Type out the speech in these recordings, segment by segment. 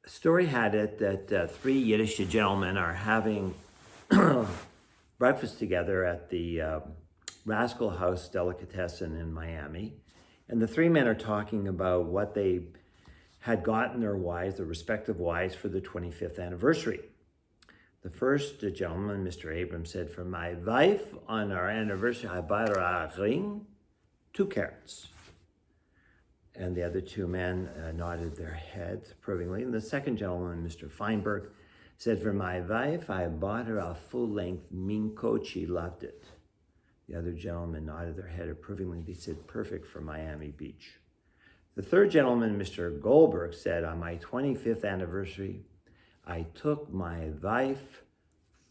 Story had it that three Yiddish gentlemen are having breakfast together at the Rascal House Delicatessen in Miami. And the three men are talking about what they had gotten their wives, their respective wives, for the 25th anniversary. The first gentleman, Mr. Abrams, said, "For my wife on our anniversary, I bought her a ring, 2 carats." And the other two men nodded their heads approvingly. And the second gentleman, Mr. Feinberg, said, "For my wife, I bought her a full-length mink coat. She loved it." The other gentlemen nodded their head approvingly. They said, "Perfect for Miami Beach." The third gentleman, Mr. Goldberg, said, "On my 25th anniversary, I took my wife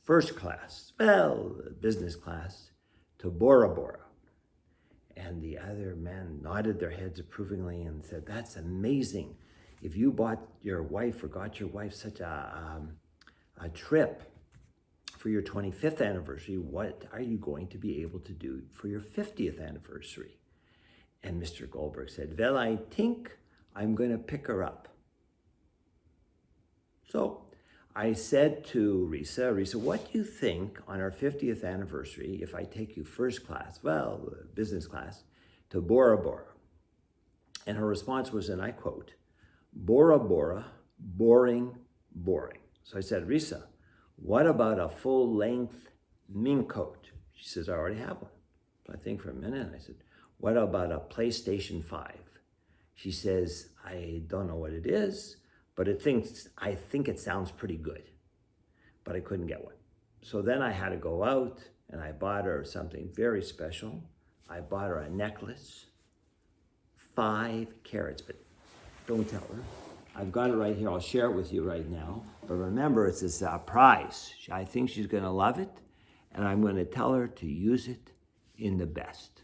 first class, business class, to Bora Bora." And the other men nodded their heads approvingly and said, "That's amazing. If you bought your wife or got your wife such a trip for your 25th anniversary, what are you going to be able to do for your 50th anniversary?" And Mr. Goldberg said, "Well, I think I'm going to pick her up." So I said to Risa, "What do you think on our 50th anniversary if I take you first class, business class, to Bora Bora?" And her response was, and I quote, "Bora Bora, boring, boring." So I said, "Risa, what about a full-length mink coat?" She says, "I already have one." So I think for a minute, and I said, "What about a PlayStation 5? She says, "I don't know what it is, but I think it sounds pretty good." But I couldn't get one. So then I had to go out and I bought her something very special. I bought her a necklace, 5 carats, but don't tell her. I've got it right here. I'll share it with you right now. But remember, it's this prize. I think she's going to love it, and I'm going to tell her to use it in the best.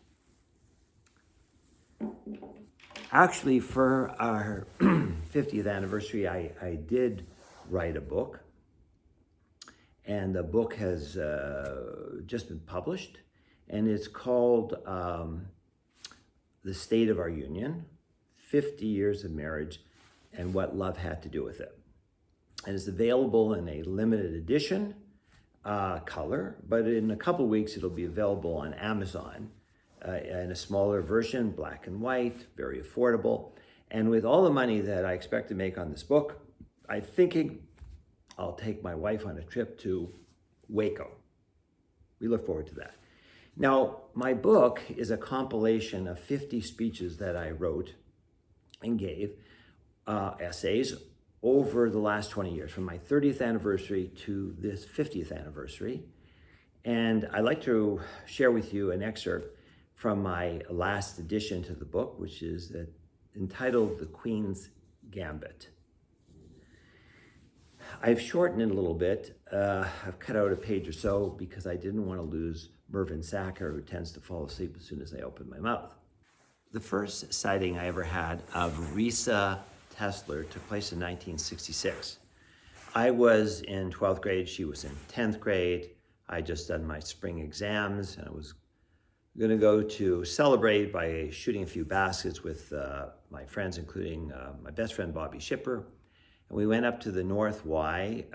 Actually, for our 50th anniversary, I did write a book. And the book has just been published. And it's called The State of Our Union, 50 Years of Marriage and What Love Had to Do with It. And it's available in a limited edition color, but in a couple of weeks, it'll be available on Amazon in a smaller version, black and white, very affordable. And with all the money that I expect to make on this book, I'm thinking I'll take my wife on a trip to Waco. We look forward to that. Now, my book is a compilation of 50 speeches that I wrote and gave, essays, over the last 20 years, from my 30th anniversary to this 50th anniversary. And I'd like to share with you an excerpt from my last addition to the book, which is entitled The Queen's Gambit. I've shortened it a little bit. I've cut out a page or so because I didn't want to lose Mervyn Sacker, who tends to fall asleep as soon as I open my mouth. The first sighting I ever had of Risa Tessler took place in 1966. I was in 12th grade. She was in 10th grade. I just done my spring exams, and I was going to go to celebrate by shooting a few baskets with my friends, including my best friend, Bobby Shipper. And we went up to the North YMHA,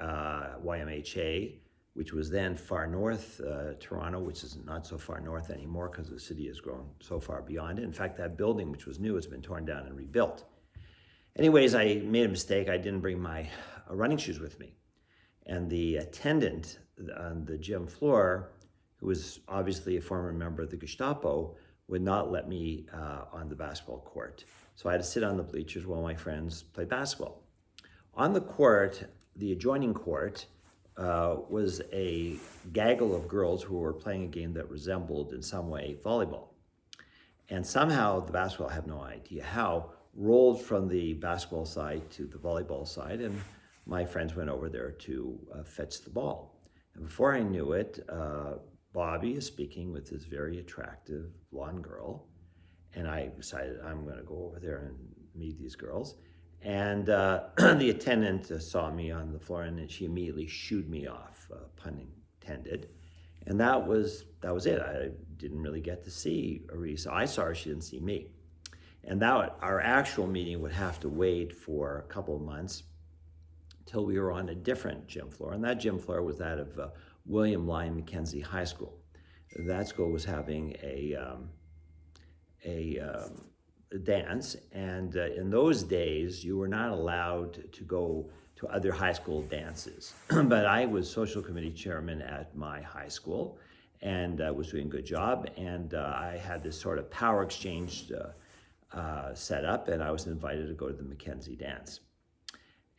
which was then far north Toronto, which is not so far north anymore because the city has grown so far beyond it. In fact, that building, which was new, has been torn down and rebuilt. Anyways, I made a mistake. I didn't bring my running shoes with me. And the attendant on the gym floor, who was obviously a former member of the Gestapo, would not let me on the basketball court. So I had to sit on the bleachers while my friends played basketball. On the court, the adjoining court, was a gaggle of girls who were playing a game that resembled in some way volleyball. And somehow the basketball, I have no idea how, rolled from the basketball side to the volleyball side, and my friends went over there to fetch the ball. And before I knew it, Bobby is speaking with this very attractive blonde girl, and I decided I'm going to go over there and meet these girls. And the attendant saw me on the floor, and she immediately shooed me off, pun intended. And that was it. I didn't really get to see Arisa. I saw her, she didn't see me. And that our actual meeting would have to wait for a couple of months. till we were on a different gym floor. And that gym floor was that of William Lyon Mackenzie High School. That school was having a dance, and in those days, you were not allowed to go to other high school dances. But I was social committee chairman at my high school, and was doing a good job, and I had this sort of power exchange set up, and I was invited to go to the Mackenzie dance.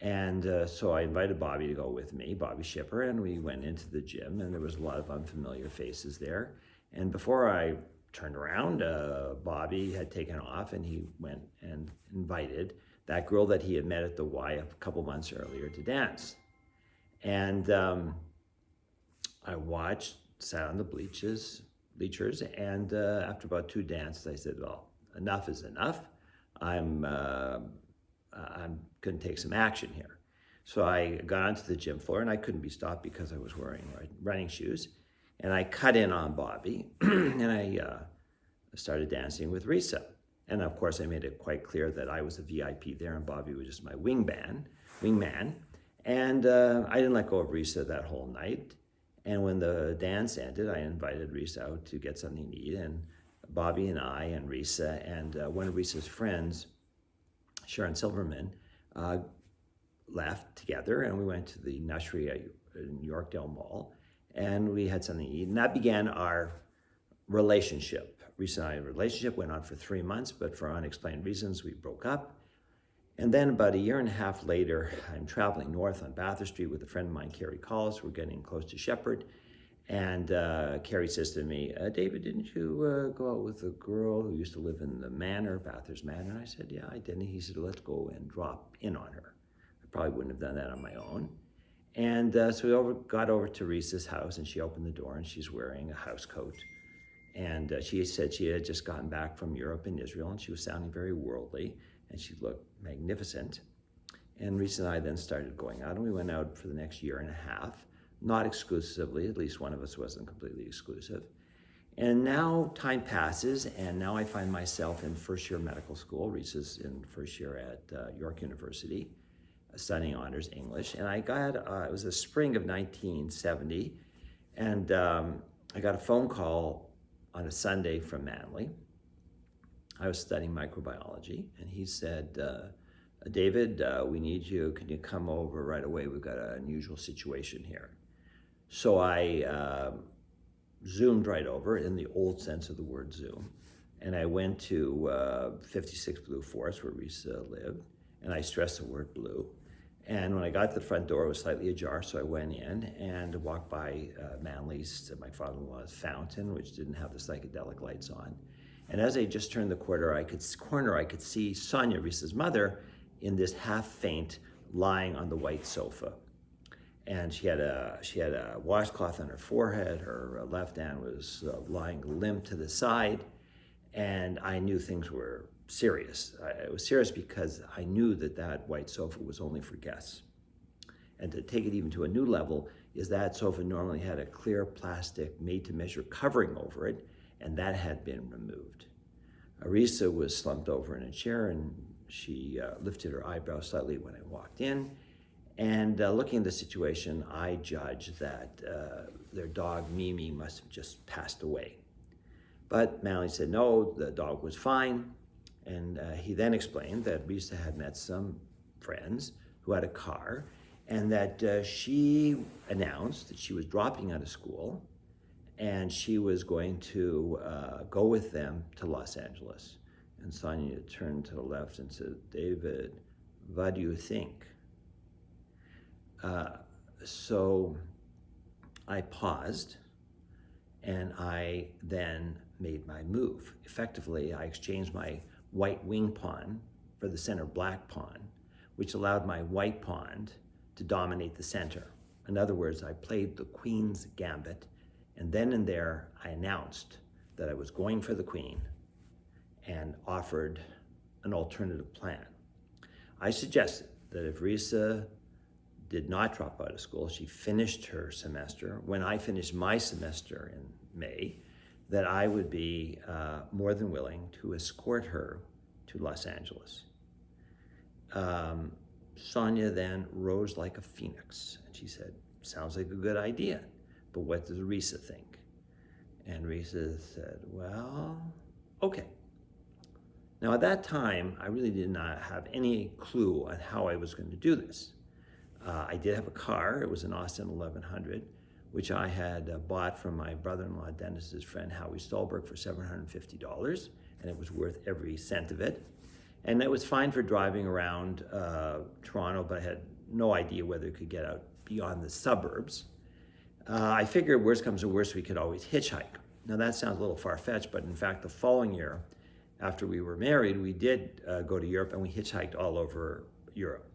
And so I invited Bobby to go with me, Bobby Shipper, and we went into the gym, and there was a lot of unfamiliar faces there. And before I turned around, Bobby had taken off, and he went and invited that girl that he had met at the Y a couple months earlier to dance. And I watched, sat on the bleachers, and after about 2 dances, I said, well, enough is enough. I'm going to take some action here. So I got onto the gym floor, and I couldn't be stopped because I was wearing running shoes. And I cut in on Bobby, and I started dancing with Risa. And of course, I made it quite clear that I was a VIP there, and Bobby was just my wingman. And I didn't let go of Risa that whole night. And when the dance ended, I invited Risa out to get something to eat. And Bobby and I and Risa and one of Risa's friends, Sharon Silverman, left together, and we went to the Nushery in Yorkdale Mall, and we had something to eat. And that began our relationship. Risa and I's relationship went on for 3 months, but for unexplained reasons, we broke up. And then about 1.5 years later, I'm traveling north on Bathurst Street with a friend of mine, Carrie Collis. We're getting close to Shepherd. And Carrie says to me, David, didn't you go out with a girl who used to live in the Manor, Bathurst Manor? And I said, yeah, I did. And he said, let's go and drop in on her. I probably wouldn't have done that on my own. And so we got over to Risa's house, and she opened the door, and she's wearing a house coat. And she said she had just gotten back from Europe and Israel, and she was sounding very worldly, and she looked magnificent. And Risa and I then started going out, and we went out for the next 1.5 years, not exclusively, at least one of us wasn't completely exclusive. And now time passes, and now I find myself in first year medical school. Risa's in first year at York University, studying honors English. And I got, it was the spring of 1970, and I got a phone call on a Sunday from Manly. I was studying microbiology, and he said, David, we need you. Can you come over right away? We've got an unusual situation here. So I zoomed right over in the old sense of the word Zoom. And I went to 56 Blue Forest, where Risa lived, and I stressed the word blue. And when I got to the front door, it was slightly ajar, so I went in and walked by Manly's, my father-in-law's fountain, which didn't have the psychedelic lights on. And as I just turned the corner, I could see Sonia, Risa's mother, in this half faint, lying on the white sofa. And she had a washcloth on her forehead. Her left hand was lying limp to the side. And I knew things were serious. It was serious because I knew that that white sofa was only for guests. And to take it even to a new level is that sofa normally had a clear plastic made-to-measure covering over it, and that had been removed. Risa was slumped over in a chair, and she lifted her eyebrows slightly when I walked in. And looking at the situation, I judged that their dog, Mimi, must have just passed away. But Manly said, no, the dog was fine. And he then explained that Risa had met some friends who had a car, and that she announced that she was dropping out of school, and she was going to go with them to Los Angeles. And Sonia turned to the left and said, David, what do you think? So I paused, and I then made my move. Effectively, I exchanged my white wing pawn for the center black pawn, which allowed my white pawn to dominate the center. In other words, I played the queen's gambit, and then and there I announced that I was going for the queen and offered an alternative plan. I suggested that if Risa did not drop out of school, she finished her semester. When I finished my semester in May, that I would be more than willing to escort her to Los Angeles. Sonia then rose like a phoenix, and she said, sounds like a good idea, but what does Risa think? And Risa said, well, okay. Now at that time, I really did not have any clue on how I was going to do this. I did have a car. It was an Austin 1100, which I had bought from my brother-in-law Dennis's friend Howie Stolberg for $750, and it was worth every cent of it. And it was fine for driving around Toronto, but I had no idea whether it could get out beyond the suburbs. I figured worst comes to worst, we could always hitchhike. Now that sounds a little far-fetched, but in fact the following year, after we were married, we did go to Europe, and we hitchhiked all over Europe.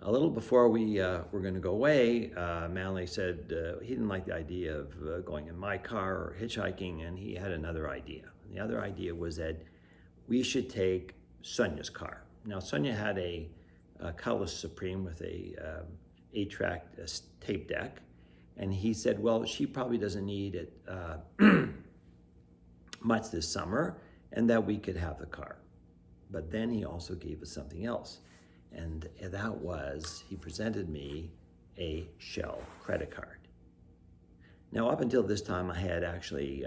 A little before we were going to go away, Manley said he didn't like the idea of going in my car or hitchhiking, and he had another idea. And the other idea was that we should take Sonia's car. Now, Sonia had a Cutlass Supreme with a 8-track tape deck, and he said, well, she probably doesn't need it much this summer, and that we could have the car. But then he also gave us something else. And that was, he presented me a Shell credit card. Now, up until this time, I had actually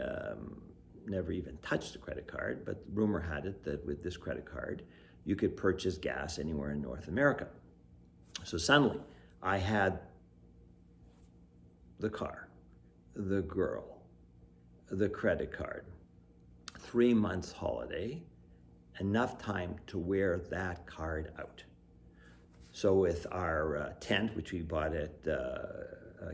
never even touched a credit card, but rumor had it that with this credit card, you could purchase gas anywhere in North America. So suddenly, I had the car, the girl, the credit card, 3 months holiday, enough time to wear that card out. So with our tent, which we bought at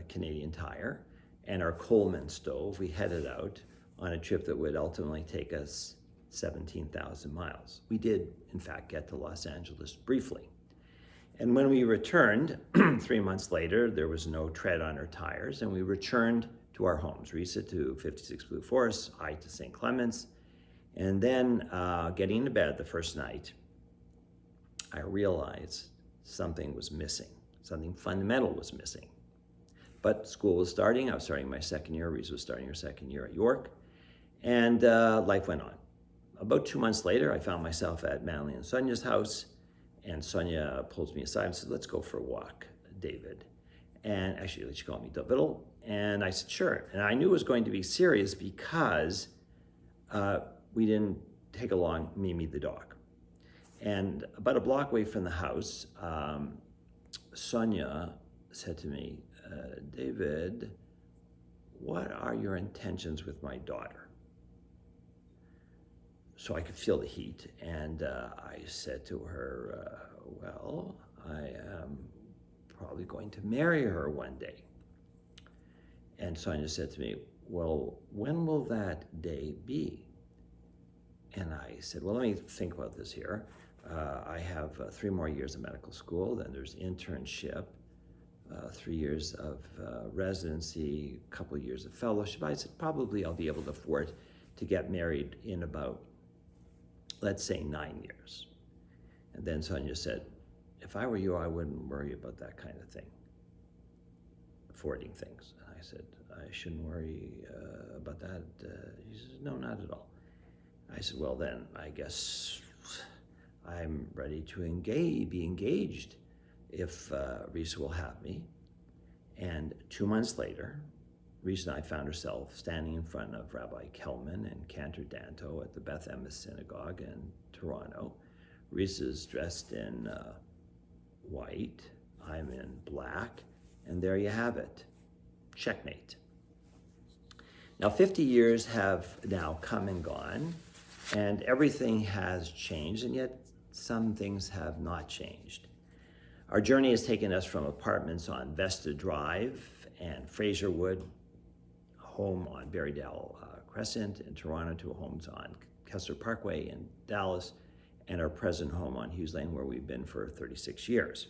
Canadian Tire, and our Coleman stove, we headed out on a trip that would ultimately take us 17,000 miles. We did, in fact, get to Los Angeles briefly. And when we returned, 3 months later, there was no tread on our tires, and we returned to our homes, Risa to 56 Blue Forest, I to St. Clements. And then getting into bed the first night, I realized something was missing. Something fundamental was missing. But school was starting. I was starting my second year. Risa was starting her second year at York. And life went on. About 2 months later, I found myself at Manley and Sonia's house. And Sonia pulls me aside and said, let's go for a walk, David. And actually, she called me Davidl. And I said, sure. And I knew it was going to be serious because we didn't take along Mimi the dog. And about a block away from the house, Sonia said to me, David, what are your intentions with my daughter? So I could feel the heat, and I said to her, well, I am probably going to marry her one day. And Sonia said to me, well, when will that day be? And I said, well, let me think about this here. I have 3 more years of medical school, then there's internship, 3 years of residency, a couple of years of fellowship. I said, probably I'll be able to afford to get married in about, let's say, 9 years. And then Sonia said, if I were you, I wouldn't worry about that kind of thing, affording things. And I said, I shouldn't worry about that. She says, no, not at all. I said, well, then I guess I'm ready to be engaged if Risa will have me. And 2 months later, Risa and I found herself standing in front of Rabbi Kelman and Cantor Danto at the Beth Emma Synagogue in Toronto. Risa's dressed in white, I'm in black, and there you have it, checkmate. Now 50 years have now come and gone, and everything has changed, and yet some things have not changed. Our journey has taken us from apartments on Vesta Drive and Fraserwood, a home on Berrydale Crescent in Toronto, to homes on Kessler Parkway in Dallas, and our present home on Hughes Lane, where we've been for 36 years.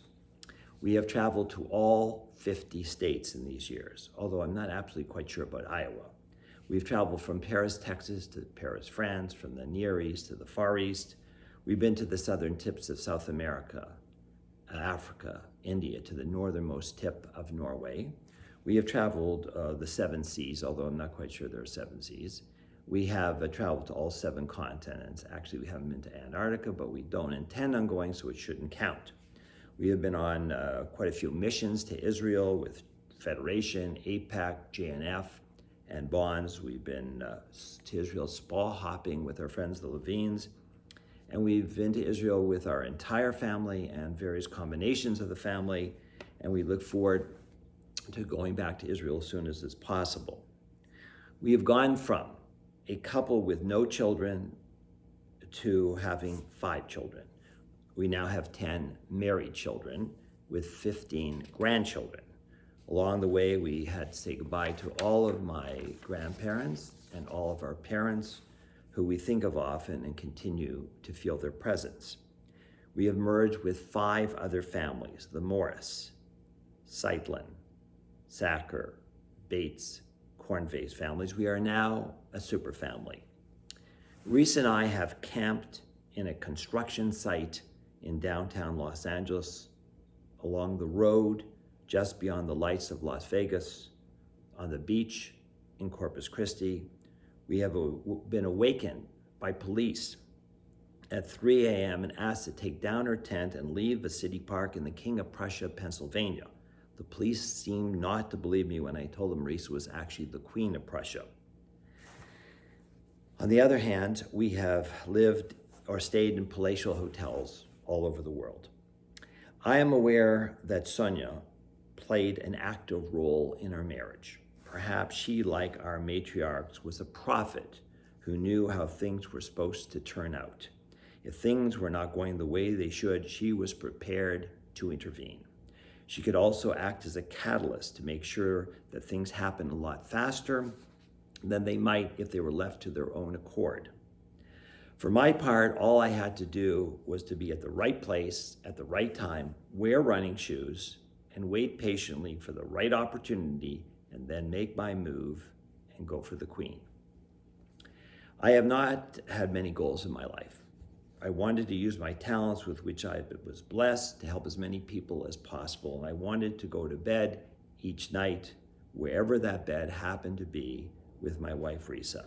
We have traveled to all 50 states in these years, although I'm not absolutely quite sure about Iowa. We've traveled from Paris, Texas to Paris, France, from the Near East to the Far East. We've been to the southern tips of South America, Africa, India, to the northernmost tip of Norway. We have traveled the 7 seas, although I'm not quite sure there are 7 seas. We have traveled to all 7 continents. Actually, we haven't been to Antarctica, but we don't intend on going, so it shouldn't count. We have been on quite a few missions to Israel with Federation, AIPAC, JNF, and Bonds. We've been to Israel spa hopping with our friends the Levines, and we've been to Israel with our entire family and various combinations of the family, and we look forward to going back to Israel as soon as it's possible. We have gone from a couple with no children to having 5 children. We now have 10 married children with 15 grandchildren. Along the way, we had to say goodbye to all of my grandparents and all of our parents, who we think of often and continue to feel their presence. We have merged with 5 other families: the Morris, Seitlin, Sacker, Bates, Cornvase families. We are now a super family. Reese and I have camped in a construction site in downtown Los Angeles, along the road just beyond the lights of Las Vegas, on the beach in Corpus Christi. We have been awakened by police at 3 a.m. and asked to take down our tent and leave a city park in the King of Prussia, Pennsylvania. The police seemed not to believe me when I told them Reese was actually the Queen of Prussia. On the other hand, we have lived or stayed in palatial hotels all over the world. I am aware that Sonia played an active role in our marriage. Perhaps she, like our matriarchs, was a prophet who knew how things were supposed to turn out. If things were not going the way they should, she was prepared to intervene. She could also act as a catalyst to make sure that things happened a lot faster than they might if they were left to their own accord. For my part, all I had to do was to be at the right place at the right time, wear running shoes, and wait patiently for the right opportunity, and then make my move and go for the Queen. I have not had many goals in my life. I wanted to use my talents with which I was blessed to help as many people as possible, and I wanted to go to bed each night, wherever that bed happened to be, with my wife, Risa.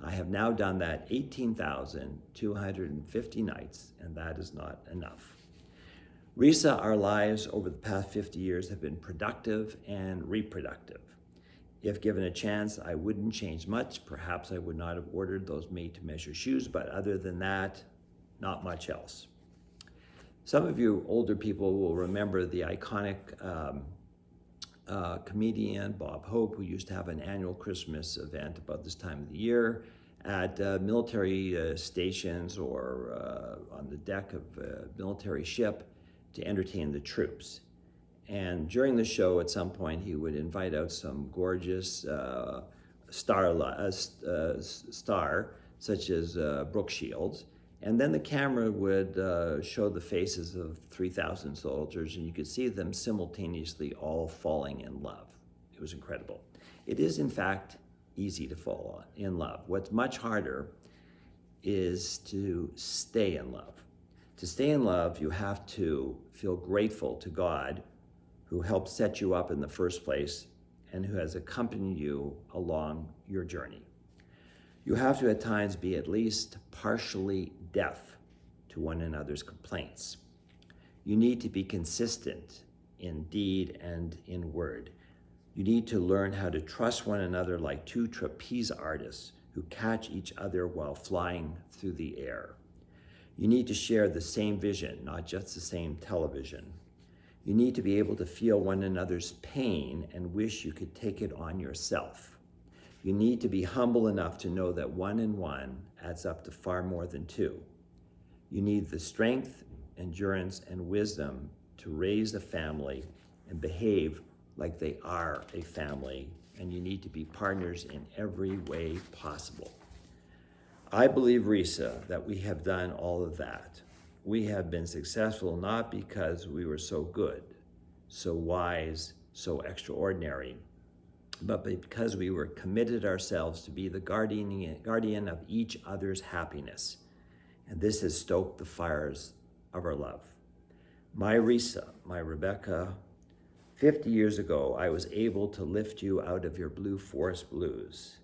I have now done that 18,250 nights, and that is not enough. Risa, our lives over the past 50 years have been productive and reproductive. If given a chance, I wouldn't change much. Perhaps I would not have ordered those made-to-measure shoes, but other than that, not much else. Some of you older people will remember the iconic comedian Bob Hope, who used to have an annual Christmas event about this time of the year at military stations or on the deck of a military ship to entertain the troops. And during the show, at some point, he would invite out some gorgeous star such as Brooke Shields. And then the camera would show the faces of 3,000 soldiers, and you could see them simultaneously all falling in love. It was incredible. It is, in fact, easy to fall in love. What's much harder is to stay in love. To stay in love, you have to feel grateful to God, who helped set you up in the first place and who has accompanied you along your journey. You have to at times be at least partially deaf to one another's complaints. You need to be consistent in deed and in word. You need to learn how to trust one another like 2 trapeze artists who catch each other while flying through the air. You need to share the same vision, not just the same television. You need to be able to feel one another's pain and wish you could take it on yourself. You need to be humble enough to know that 1 and 1 adds up to far more than 2. You need the strength, endurance, and wisdom to raise a family and behave like they are a family, and you need to be partners in every way possible. I believe, Risa, that we have done all of that. We have been successful not because we were so good, so wise, so extraordinary, but because we were committed ourselves to be the guardian of each other's happiness. And this has stoked the fires of our love. My Risa, my Rebecca, 50 years ago, I was able to lift you out of your blue forest blues.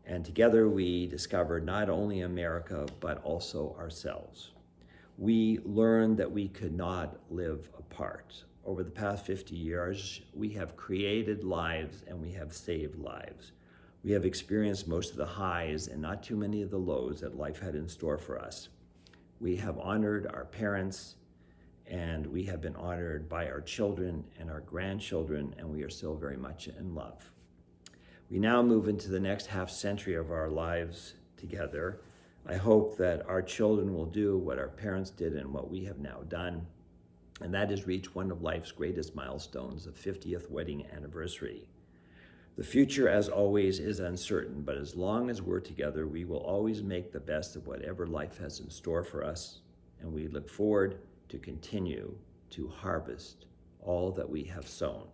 And together we discovered not only America, but also ourselves. we learned that we could not live apart. Over the past 50 years, we have created lives and we have saved lives. We have experienced most of the highs and not too many of the lows that life had in store for us. We have honored our parents, and we have been honored by our children and our grandchildren, and we are still very much in love. We now move into the next half century of our lives together. I hope that our children will do what our parents did and what we have now done, and that is reach one of life's greatest milestones, the 50th wedding anniversary. The future, as always, is uncertain, but as long as we're together, we will always make the best of whatever life has in store for us, and we look forward to continue to harvest all that we have sown.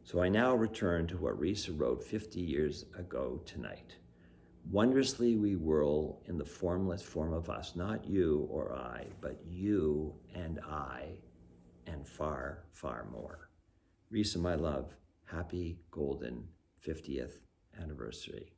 So I now return to what Risa wrote 50 years ago tonight. Wondrously we whirl in the formless form of us, not you or I, but you and I, and far, far more. Risa, my love, happy golden 50th anniversary.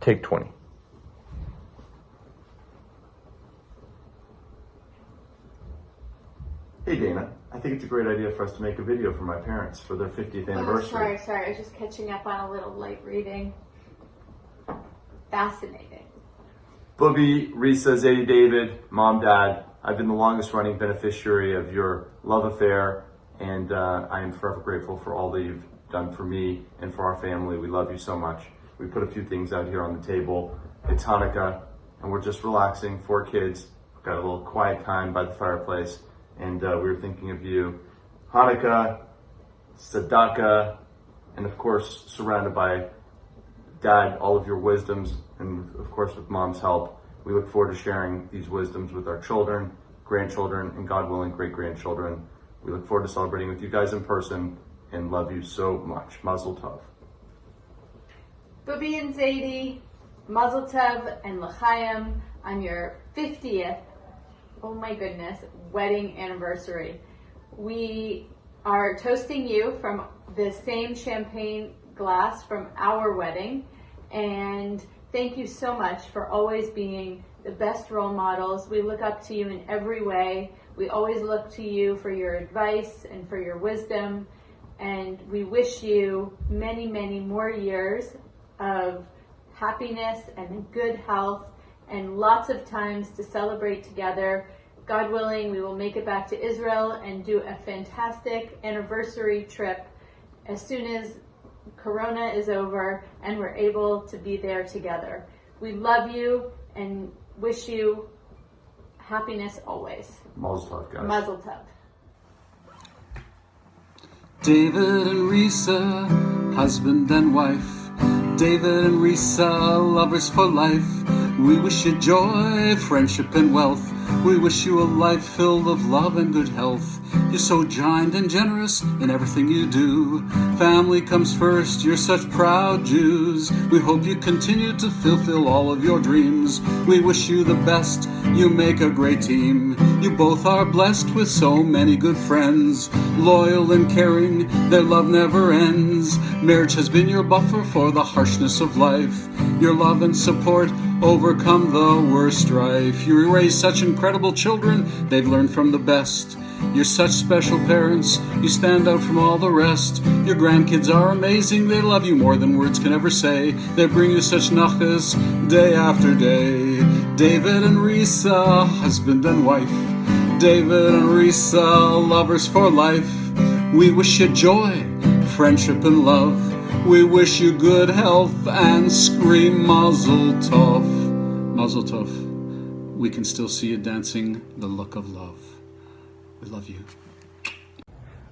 Take 20. Hey Dana, I think it's a great idea for us to make a video for my parents for their 50th anniversary. Oh, sorry. I was just catching up on a little light reading. Fascinating. Booby, Risa, Zadie, David, Mom, Dad, I've been the longest running beneficiary of your love affair, and I am forever grateful for all that you've done for me and for our family. We love you so much. We put a few things out here on the table. It's Hanukkah, and we're just relaxing, 4 kids. We've got a little quiet time by the fireplace, and we were thinking of you. Hanukkah, tzedakah, and of course, surrounded by Dad, all of your wisdoms, and of course with Mom's help. We look forward to sharing these wisdoms with our children, grandchildren, and God willing, great-grandchildren. We look forward to celebrating with you guys in person, and love you so much. Mazel tov. Booby and Zadie, Mazel Tov and L'chaim on your 50th, oh my goodness, wedding anniversary. We are toasting you from the same champagne glass from our wedding, and thank you so much for always being the best role models. We look up to you in every way. We always look to you for your advice and for your wisdom, and we wish you many, many more years of happiness and good health and lots of times to celebrate together. God willing, we will make it back to Israel and do a fantastic anniversary trip as soon as Corona is over and we're able to be there together. We love you and wish you happiness always. Mazel tov, guys. Mazel tov. David and Risa, husband and wife. David and Risa, lovers for life. We wish you joy, friendship, and wealth. We wish you a life filled of love and good health. You're so giant and generous in everything you do. Family comes first, you're such proud Jews. We hope you continue to fulfill all of your dreams. We wish you the best, you make a great team. You both are blessed with so many good friends. Loyal and caring, their love never ends. Marriage has been your buffer for the harshness of life. Your love and support overcome the worst strife. You raise such incredible children, they've learned from the best. You're such special parents, you stand out from all the rest. Your grandkids are amazing, they love you more than words can ever say. They bring you such nachas day after day. David and Risa, husband and wife. David and Risa, lovers for life. We wish you joy, friendship and love. We wish you good health and scream mazel tov. Mazel tov. We can still see you dancing the look of love. We love you.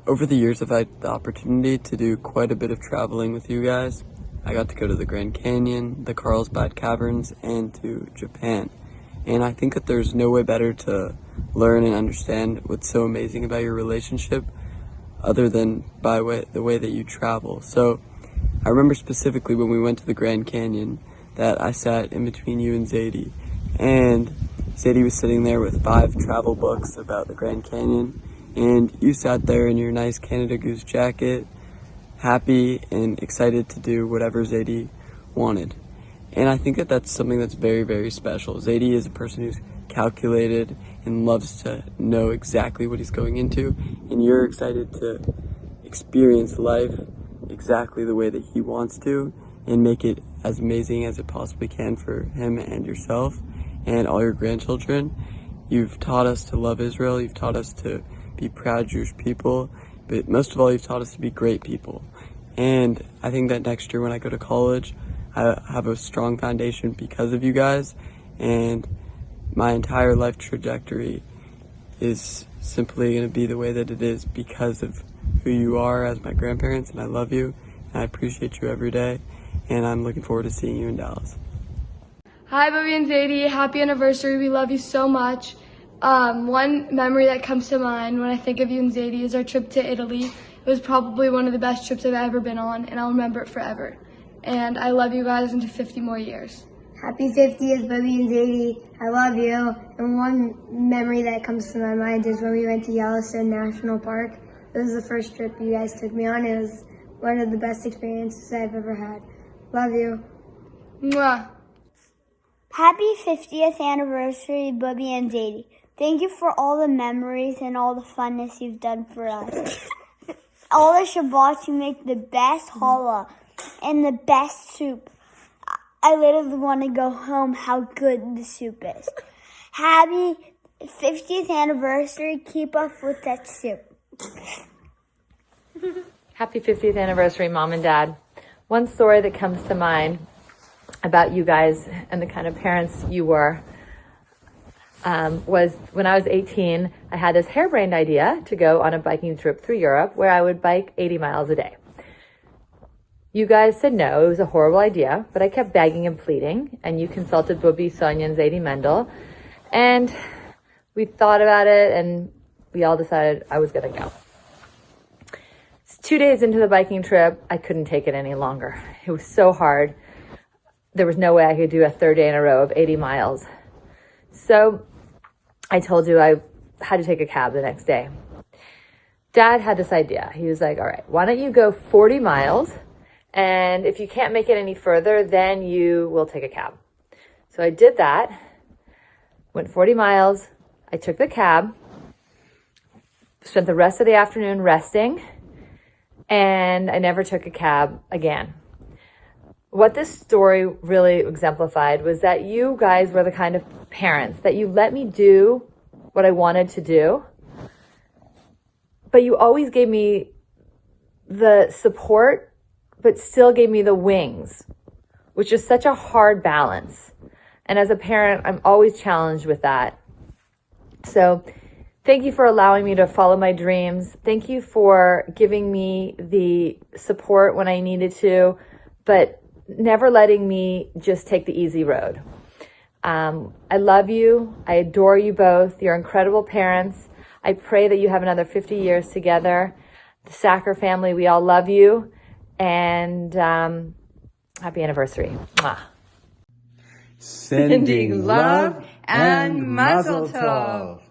Over the years, I've had the opportunity to do quite a bit of traveling with you guys. I got to go to the Grand Canyon, the Carlsbad Caverns, and to Japan. And I think that there's no way better to learn and understand what's so amazing about your relationship other than by the way that you travel. So I remember specifically when we went to the Grand Canyon that I sat in between you and Zadie. And Zadie was sitting there with 5 travel books about the Grand Canyon. And you sat there in your nice Canada Goose jacket, happy and excited to do whatever Zadie wanted. And I think that that's something that's very, very special. Zadie is a person who's calculated and loves to know exactly what he's going into. And you're excited to experience life exactly the way that he wants to and make it as amazing as it possibly can for him and yourself and all your grandchildren. You've taught us to love Israel. You've taught us to be proud Jewish people. But most of all, you've taught us to be great people. And I think that next year when I go to college, I have a strong foundation because of you guys. And my entire life trajectory is simply going to be the way that it is because of who you are as my grandparents. And I love you. And I appreciate you every day. And I'm looking forward to seeing you in Dallas. Hi, Bobby and Zadie. Happy anniversary. We love you so much. One memory that comes to mind when I think of you and Zadie is our trip to Italy. It was probably one of the best trips I've ever been on, and I'll remember it forever. And I love you guys into 50 more years. Happy 50th, Bobby and Zadie. I love you. And one memory that comes to my mind is when we went to Yellowstone National Park. It was the first trip you guys took me on. It was one of the best experiences I've ever had. Love you. Mwah. Happy 50th anniversary, Bobby and Zadie. Thank you for all the memories and all the funness you've done for us. All the Shabbats, you make the best challah and the best soup. I literally want to go home how good the soup is. Happy 50th anniversary. Keep up with that soup. Happy 50th anniversary, Mom and Dad. One story that comes to mind about you guys and the kind of parents you were was when I was 18, I had this harebrained idea to go on a biking trip through Europe where I would bike 80 miles a day. You guys said no, it was a horrible idea, but I kept begging and pleading, and you consulted Bobby, Sonia, and Zadie Mendel, and we thought about it, and we all decided I was going to go. 2 days into the biking trip, I couldn't take it any longer. It was so hard. There was no way I could do a third day in a row of 80 miles. So I told you I had to take a cab the next day. Dad had this idea. He was like, all right, why don't you go 40 miles? And if you can't make it any further, then you will take a cab. So I did that, went 40 miles. I took the cab, spent the rest of the afternoon resting, and I never took a cab again. What this story really exemplified was that you guys were the kind of parents that you let me do what I wanted to do, but you always gave me the support, but still gave me the wings, which is such a hard balance. And as a parent, I'm always challenged with that. So thank you for allowing me to follow my dreams. Thank you for giving me the support when I needed to, but never letting me just take the easy road. I love you. I adore you both. You're incredible parents. I pray that you have another 50 years together. The Sacker family, we all love you. And happy anniversary. Mwah. Sending love and mazel tov.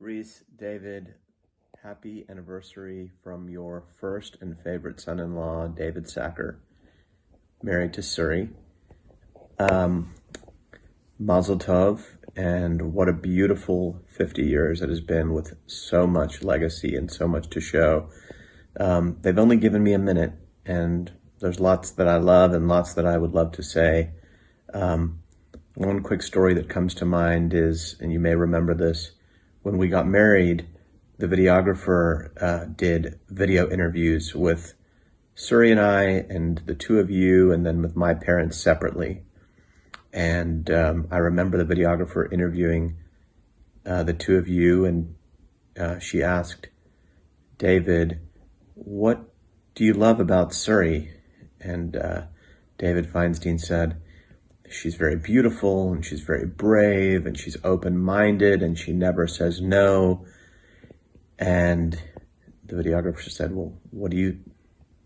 Reese, David, happy anniversary from your first and favorite son-in-law, David Sacker, married to Suri. Mazel tov, and what a beautiful 50 years it has been with so much legacy and so much to show. They've only given me a minute, and there's lots that I love and lots that I would love to say. One quick story that comes to mind is, and you may remember this, when we got married, the videographer did video interviews with Suri and I and the two of you, and then with my parents separately. And I remember the videographer interviewing the two of you, and she asked David, "What do you love about Suri?" And David Feinstein said, "She's very beautiful, and she's very brave, and she's open-minded, and she never says no." And the videographer said, "Well, what do you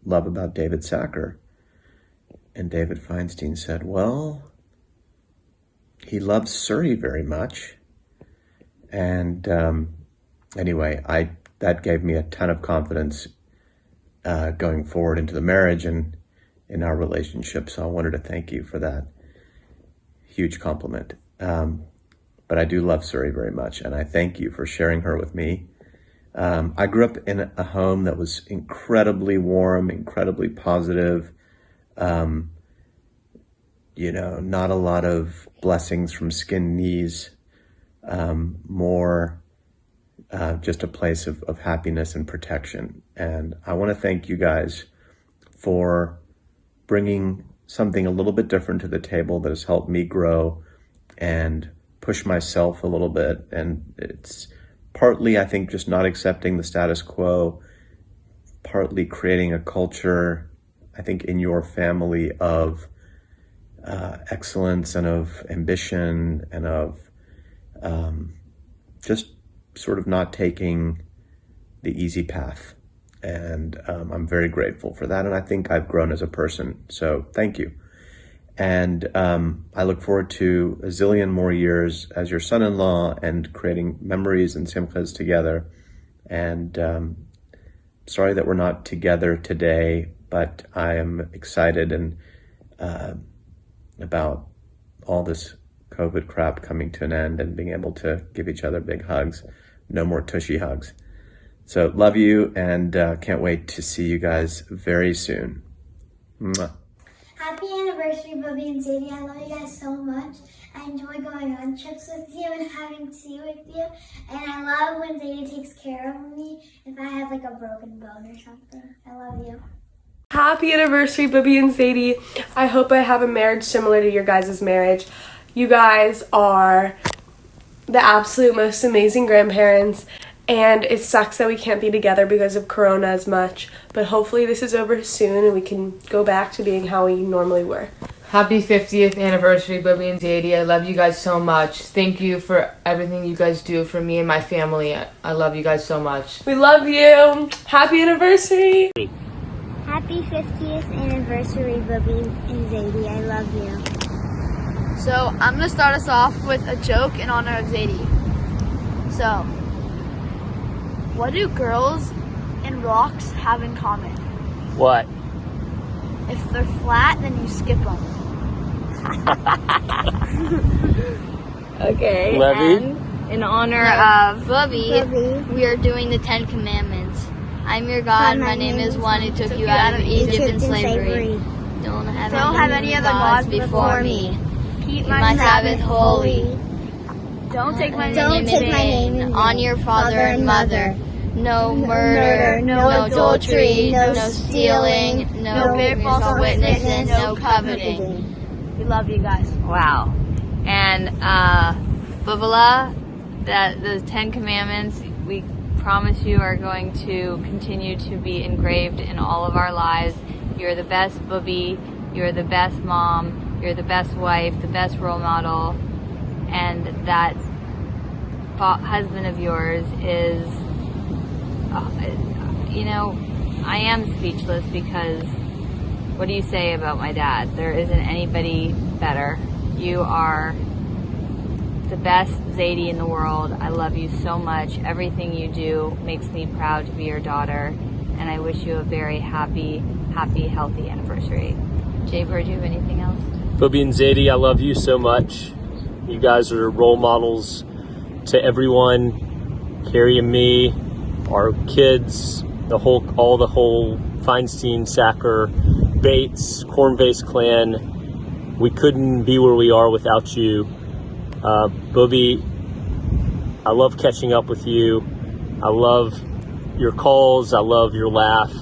love about David Sacker?" And David Feinstein said, "Well, he loves Suri very much." And anyway, that gave me a ton of confidence going forward into the marriage and in our relationship. So I wanted to thank you for that huge compliment. But I do love Suri very much, and I thank you for sharing her with me. I grew up in a home that was incredibly warm, incredibly positive. Not a lot of blessings from skin knees, more just a place of happiness and protection. And I want to thank you guys for bringing something a little bit different to the table that has helped me grow and push myself a little bit. And it's partly, I think, just not accepting the status quo, partly creating a culture, I think, in your family of excellence and of ambition and of just sort of not taking the easy path. And I'm very grateful for that. And I think I've grown as a person. So thank you. And I look forward to a zillion more years as your son-in-law and creating memories and simchas together. And sorry that we're not together today, but I am excited and about all this COVID crap coming to an end and being able to give each other big hugs. No more tushy hugs. So love you, and can't wait to see you guys very soon. Mwah. Happy anniversary, Bubby and Zadie. I love you guys so much. I enjoy going on trips with you and having tea with you. And I love when Zadie takes care of me if I have like a broken bone or something. I love you. Happy anniversary, Bubby and Zadie. I hope I have a marriage similar to your guys' marriage. You guys are the absolute most amazing grandparents, and it sucks that we can't be together because of Corona as much, but hopefully this is over soon and we can go back to being how we normally were. Happy 50th anniversary, Bubby and Zadie. I love you guys so much. Thank you for everything you guys do for me and my family. I love you guys so much. We love you. Happy anniversary. Happy 50th anniversary, Bubby and Zadie. I love you. So I'm going to start us off with a joke in honor of Zadie. So, what do girls and rocks have in common? What? If they're flat, then you skip them. Okay. Levy? And in honor of Bubby, we are doing the 10 Commandments. I'm your God, my name is one who took you out of Egypt in slavery. Don't have any other gods before me. Keep my Sabbath holy. Don't take my name in vain. Honor your father and mother. No murder, no adultery, no stealing, no bear false witness, and no coveting. We love you guys. Wow. And Bubala, that the 10 Commandments, we promise you are going to continue to be engraved in all of our lives. You're the best Bubby, you're the best mom, you're the best wife, the best role model, and that husband of yours is, I am speechless because what do you say about my dad? There isn't anybody better. You are the best Zadie in the world. I love you so much. Everything you do makes me proud to be your daughter. And I wish you a very happy, healthy anniversary. Jay Bird, do you have anything else? Bubby and Zadie, I love you so much. You guys are role models to everyone, Carrie and me, our kids, the whole Feinstein, Sacker, Bates, Corn-Based clan. We couldn't be where we are without you. Bubby, I love catching up with you. I love your calls. I love your laugh,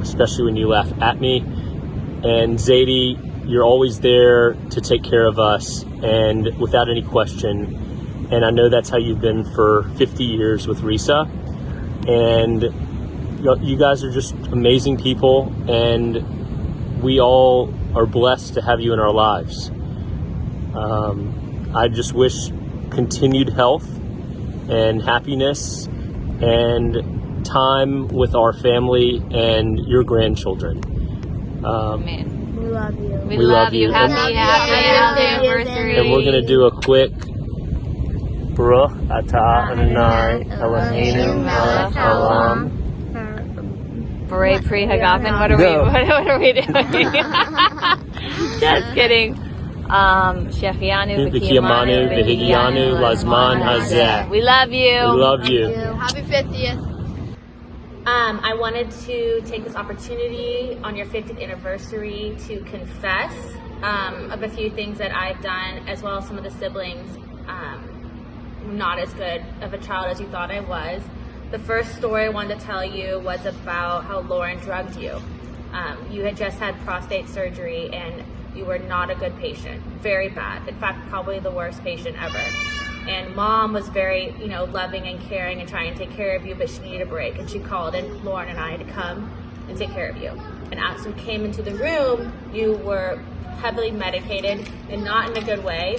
especially when you laugh at me. And Zadie, you're always there to take care of us, and without any question. And I know that's how you've been for 50 years with Risa. And you guys are just amazing people, and we all are blessed to have you in our lives. I just wish continued health and happiness and time with our family and your grandchildren. Amen. We love you. We love you. Happy anniversary. And we're going to do a quick Baruch atah Adonai Eloheinu melech haolam. Beret Pri Hagafen. What are we doing? Just kidding. Shechianu V'kiyamanu v'higianu lazman hazeh. We love you. We love you. Happy 50th. I wanted to take this opportunity on your 50th anniversary to confess of a few things that I've done, as well as some of the siblings. Not as good of a child as you thought I was. The first story I wanted to tell you was about how Lauren drugged you. You had just had prostate surgery and you were not a good patient. Very bad. In fact, probably the worst patient ever. And Mom was very, loving and caring and trying to take care of you, but she needed a break. And she called in Lauren and I to come and take care of you. And as we came into the room, you were heavily medicated and not in a good way.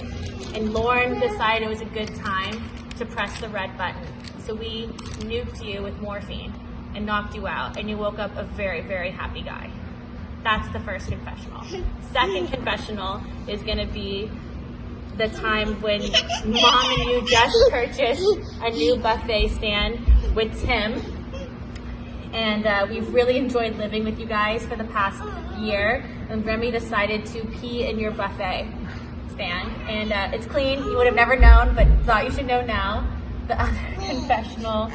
And Lauren decided it was a good time to press the red button. So we nuked you with morphine and knocked you out. And you woke up a very, very happy guy. That's the first confessional. Second confessional is going to be the time when Mom and you just purchased a new buffet stand with Tim. And we've really enjoyed living with you guys for the past year. And Remy decided to pee in your buffet stand. And it's clean. You would have never known, but thought you should know now. The other confessional,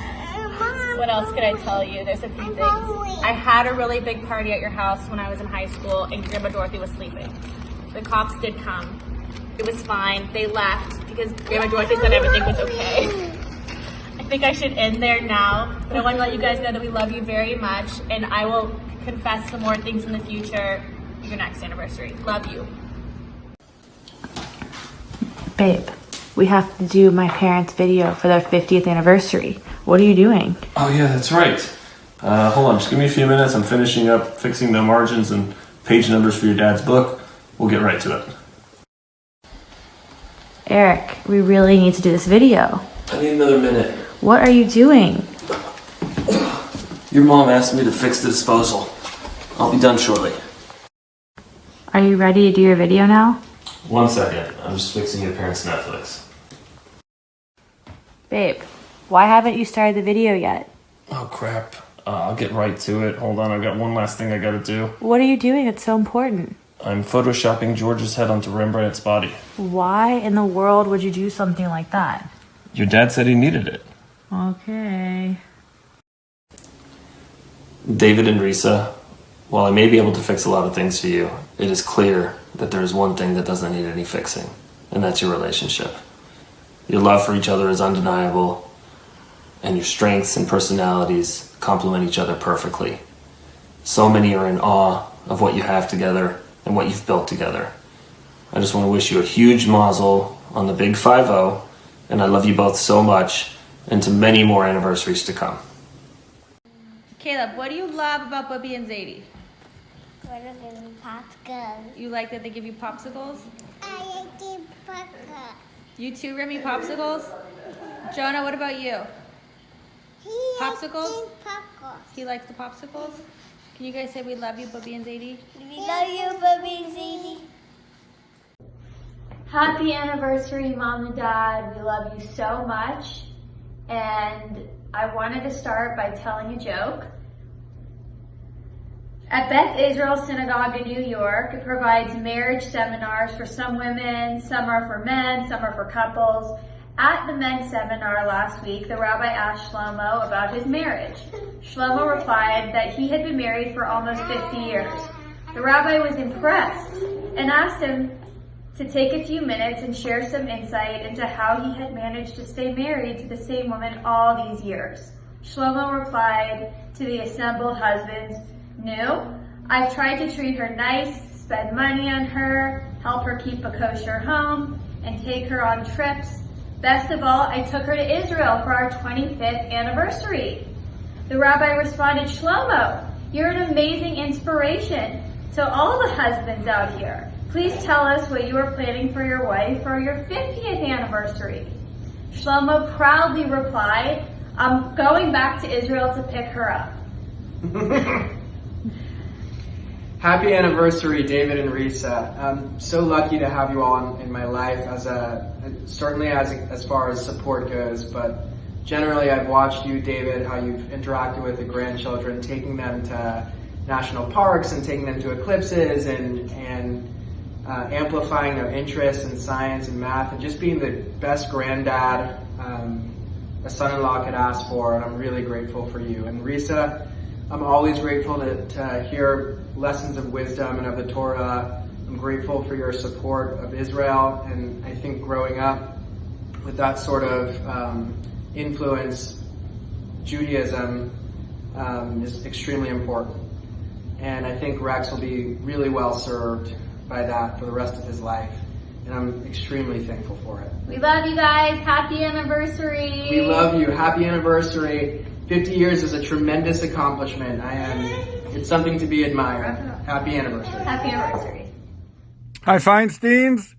what else could I tell you? There's a few things. I had a really big party at your house when I was in high school and Grandma Dorothy was sleeping. The cops did come. It was fine. They left because Grandma Dorothy said everything was okay. I think I should end there now, but I want to let you guys know that we love you very much, and I will confess some more things in the future for your next anniversary. Love you. Babe, we have to do my parents' video for their 50th anniversary. What are you doing? Oh yeah, that's right. Hold on, just give me a few minutes. I'm finishing up fixing the margins and page numbers for your dad's book. We'll get right to it. Eric, we really need to do this video. I need another minute. What are you doing? Your mom asked me to fix the disposal. I'll be done shortly. Are you ready to do your video now? 1 second. I'm just fixing your parents' Netflix. Babe, why haven't you started the video yet? Oh crap. I'll get right to it. Hold on, I've got one last thing I gotta do. What are you doing that's so important? I'm photoshopping George's head onto Rembrandt's body. Why in the world would you do something like that? Your dad said he needed it. Okay. David and Risa, while I may be able to fix a lot of things for you, it is clear that there is one thing that doesn't need any fixing, and that's your relationship. Your love for each other is undeniable, and your strengths and personalities complement each other perfectly. So many are in awe of what you have together and what you've built together. I just want to wish you a huge mazel on the big 5-0, and I love you both so much, and to many more anniversaries to come. Caleb, what do you love about Bubby and Zadie? What are the popsicles? You like that they give you popsicles? I like the popsicles. You too, Remy, popsicles? Jonah, what about you? Popsicles? He likes the popsicles? Can you guys say we love you, Bubby and Zadie? We love you, Bubby and Zadie. Happy anniversary, Mom and Dad. We love you so much. And I wanted to start by telling a joke. At Beth Israel Synagogue in New York, it provides marriage seminars for some women, some are for men, some are for couples. At the men's seminar last week, the rabbi asked Shlomo about his marriage. Shlomo replied that he had been married for almost 50 years. The rabbi was impressed and asked him to take a few minutes and share some insight into how he had managed to stay married to the same woman all these years. Shlomo replied to the assembled husbands, "No, I've tried to treat her nice, spend money on her, help her keep a kosher home, and take her on trips. Best of all, I took her to Israel for our 25th anniversary." The rabbi responded, "Shlomo, you're an amazing inspiration to all the husbands out here. Please tell us what you are planning for your wife for your 50th anniversary." Shlomo proudly replied, "I'm going back to Israel to pick her up." Happy anniversary, David and Risa. I'm so lucky to have you all in my life certainly as far as support goes, but generally I've watched you, David, how you've interacted with the grandchildren, taking them to national parks and taking them to eclipses and amplifying their interest in science and math and just being the best granddad a son-in-law could ask for, and I'm really grateful for you. And Risa, I'm always grateful to hear lessons of wisdom and of the Torah. I'm grateful for your support of Israel, and I think growing up with that sort of influence, Judaism is extremely important. And I think Rex will be really well served by that for the rest of his life, and I'm extremely thankful for it. We love you guys. Happy anniversary. We love you. Happy anniversary. 50 years is a tremendous accomplishment. It's something to be admired. Happy anniversary. Happy anniversary. Hi, Feinsteins.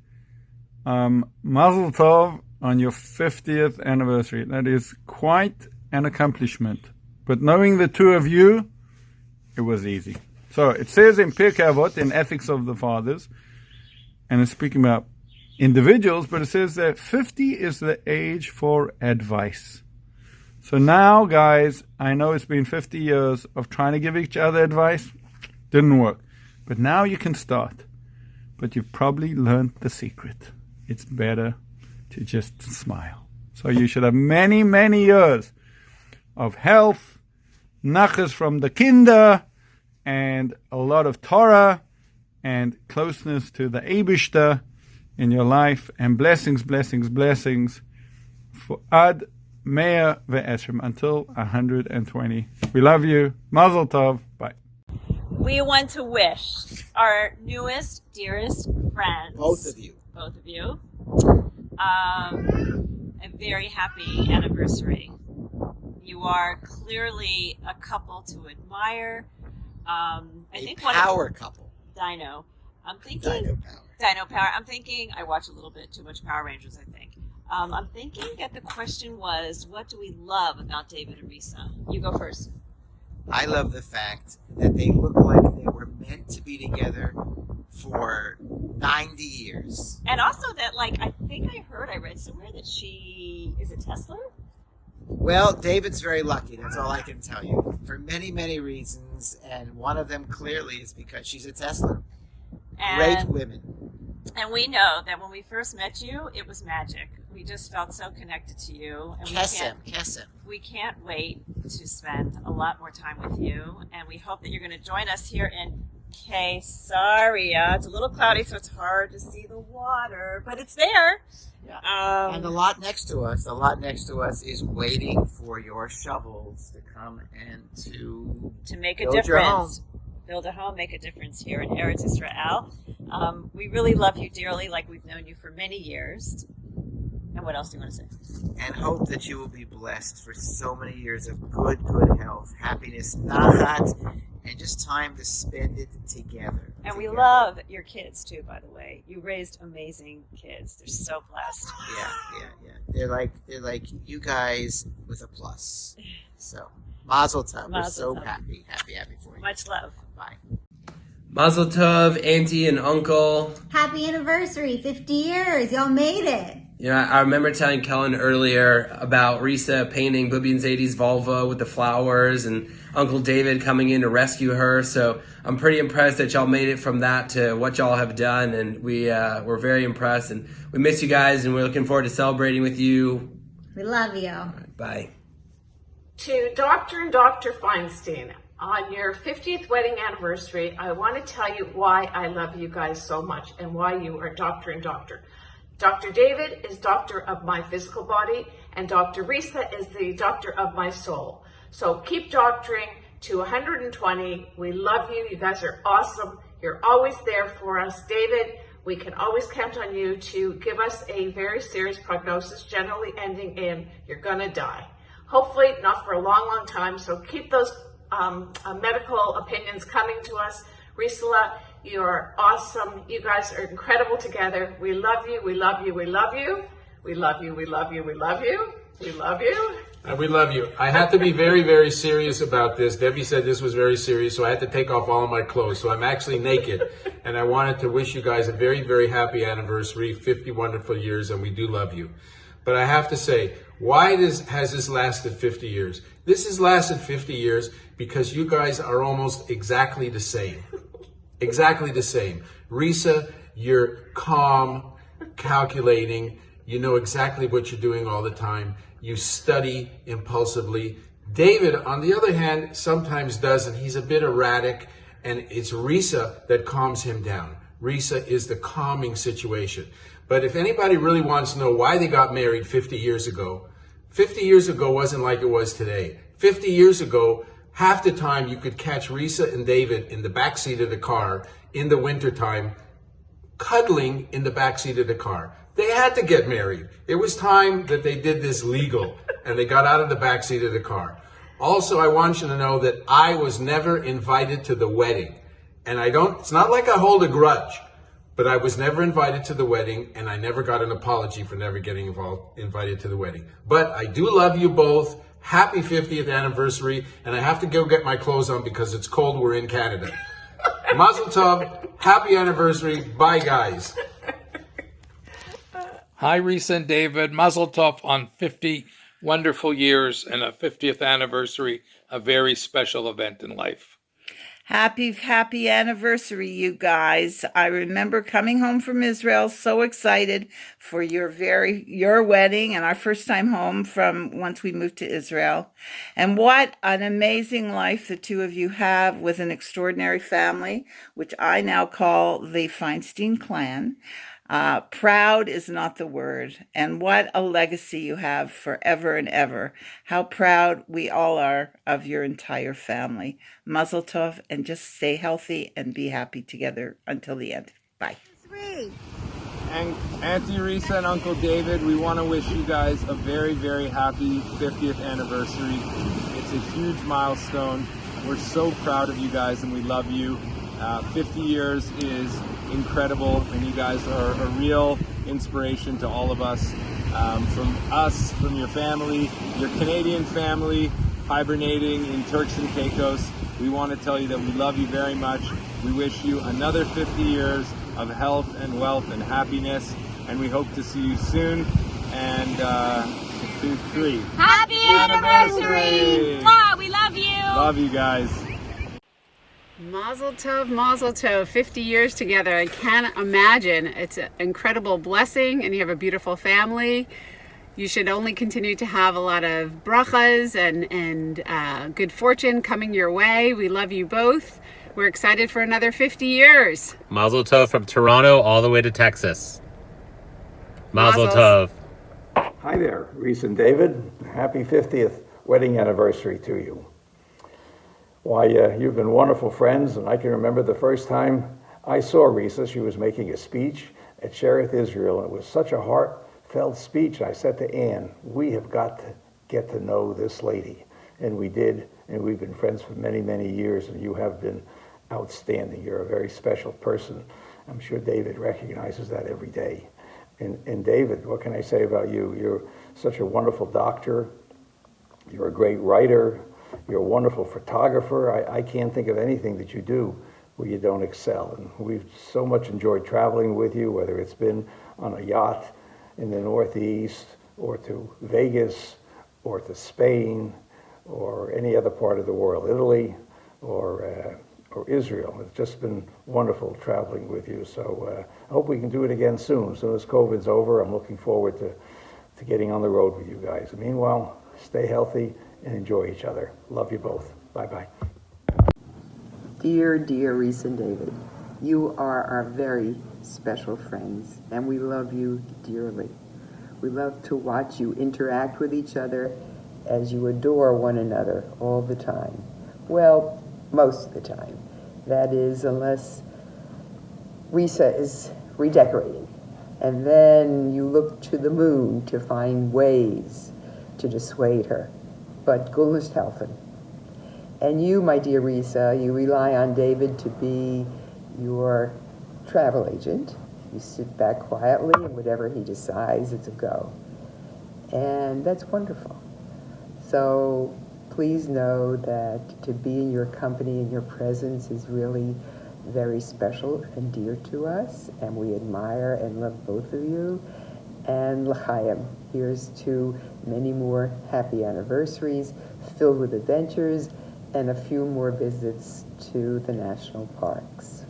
Mazel tov on your 50th anniversary. That is quite an accomplishment. But knowing the two of you, it was easy. So it says in Pirkei Avot, in Ethics of the Fathers, and it's speaking about individuals, but it says that 50 is the age for advice. So now, guys, I know it's been 50 years of trying to give each other advice. Didn't work. But now you can start. But you've probably learned the secret. It's better to just smile. So you should have many, many years of health, nachas from the kinder, and a lot of Torah, and closeness to the Eibishter in your life, and blessings, blessings, blessings for Ad Me'ah Ve'esrim, until 120. We love you. Mazel tov. Bye. We want to wish our newest, dearest friends, both of you, a very happy anniversary. You are clearly a couple to admire. I think power couple. Dino. I'm thinking Dino Power. I'm thinking I watch a little bit too much Power Rangers, I think. I'm thinking that the question was, what do we love about David and Risa? You go first. I love the fact that they look like they were meant to be together for 90 years. And also that, I think I read somewhere that she is a Tesla? Well, David's very lucky. That's all I can tell you. For many, many reasons, and one of them clearly is because she's a Tesla. Great women. And we know that when we first met you, it was magic. We just felt so connected to you. And we can't wait to spend a lot more time with you. And we hope that you're going to join us here in Caesarea. It's a little cloudy, so it's hard to see the water, but it's there. Yeah. And the lot next to us is waiting for your shovels to come and to make a difference. Build a home, make a difference here in Eretz Israel. We really love you dearly, like we've known you for many years. And what else do you want to say? And hope that you will be blessed for so many years of good health, happiness, nachat, and just time to spend it together. And we love your kids too, by the way. You raised amazing kids. They're so blessed. Yeah. They're like you guys with a plus. So, mazel tov. We're so happy for you. Much love. Bye. Mazel tov, auntie and uncle. Happy anniversary, 50 years. Y'all made it. You know, I remember telling Kellen earlier about Risa painting Booby and Zadie's vulva with the flowers and Uncle David coming in to rescue her. So I'm pretty impressed that y'all made it from that to what y'all have done. And we're very impressed. And we miss you guys and we're looking forward to celebrating with you. We love you. Bye. To Dr. and Dr. Feinstein, on your 50th wedding anniversary, I want to tell you why I love you guys so much and why you are Dr. and Dr. Dr. David is doctor of my physical body, and Dr. Risa is the doctor of my soul. So keep doctoring to 120. We love you. You guys are awesome. You're always there for us. David, we can always count on you to give us a very serious prognosis, generally ending in you're going to die. Hopefully not for a long, long time. So keep those medical opinions coming to us. Risala, you're awesome. You guys are incredible together. We love you. We love you. We love you. We love you. We love you. We love you. We love you. And we love you. I had to be very, very serious about this. Debbie said this was very serious, so I had to take off all of my clothes. So I'm actually naked. And I wanted to wish you guys a very, very happy anniversary, 50 wonderful years, and we do love you. But I have to say, why has this lasted 50 years? This has lasted 50 years because you guys are almost exactly the same. Exactly the same. Risa, you're calm, calculating. You know exactly what you're doing all the time. You study impulsively. David, on the other hand, sometimes doesn't. He's a bit erratic, and it's Risa that calms him down. Risa is the calming situation. But if anybody really wants to know why they got married 50 years ago, 50 years ago wasn't like it was today. 50 years ago, half the time you could catch Risa and David in the backseat of the car in the wintertime, cuddling in the backseat of the car. They had to get married. It was time that they did this legal, and they got out of the backseat of the car. Also, I want you to know that I was never invited to the wedding. And it's not like I hold a grudge, but I was never invited to the wedding, and I never got an apology for never getting invited to the wedding. But I do love you both. Happy 50th anniversary, and I have to go get my clothes on because it's cold. We're in Canada. Mazel tov. Happy anniversary. Bye, guys. Hi, Risa and David. Mazel tov on 50 wonderful years and a 50th anniversary, a very special event in life. Happy anniversary, you guys. I remember coming home from Israel so excited for your wedding and our first time home from once we moved to Israel. And what an amazing life the two of you have with an extraordinary family, which I now call the Feinstein clan. Proud is not the word. And what a legacy you have forever and ever. How proud we all are of your entire family. Mazel tov, and just stay healthy and be happy together until the end. Bye. And Auntie Risa and Uncle David, we want to wish you guys a very, very happy 50th anniversary. It's a huge milestone. We're so proud of you guys and we love you. 50 years is incredible, and you guys are a real inspiration to all of us. From your family, your Canadian family, hibernating in Turks and Caicos. We want to tell you that we love you very much. We wish you another 50 years of health and wealth and happiness, and we hope to see you soon. And 2, 3. Happy anniversary! Mwah, we love you! Love you guys. Mazel tov, 50 years together. I can't imagine. It's an incredible blessing, and you have a beautiful family. You should only continue to have a lot of brachas and good fortune coming your way. We love you both. We're excited for another 50 years. Mazel tov from Toronto all the way to Texas. Mazel tov. Hi there, Reese and David. Happy 50th wedding anniversary to you. Why, you've been wonderful friends, and I can remember the first time I saw Risa. She was making a speech at Shereth Israel, and it was such a heartfelt speech. I said to Ann, we have got to get to know this lady. And we did, and we've been friends for many, many years, and you have been outstanding. You're a very special person. I'm sure David recognizes that every day. And David, what can I say about you? You're such a wonderful doctor. You're a great writer. You're a wonderful photographer. I can't think of anything that you do where you don't excel. And we've so much enjoyed traveling with you, whether it's been on a yacht in the Northeast, or to Vegas, or to Spain, or any other part of the world, Italy, or Israel. It's just been wonderful traveling with you. So I hope we can do it again soon. As soon as COVID's over, I'm looking forward to getting on the road with you guys. Meanwhile, stay healthy and enjoy each other. Love you both. Bye-bye. Dear, dear Reese and David, you are our very special friends, and we love you dearly. We love to watch you interact with each other as you adore one another all the time. Well, most of the time. That is, unless Risa is redecorating. And then you look to the moon to find ways to dissuade her. But Gulnist helfen. And you, my dear Risa, you rely on David to be your travel agent. You sit back quietly, and whatever he decides, it's a go. And that's wonderful. So please know that to be in your company and your presence is really very special and dear to us, and we admire and love both of you. And l'chaim, here's to many more happy anniversaries filled with adventures and a few more visits to the national parks.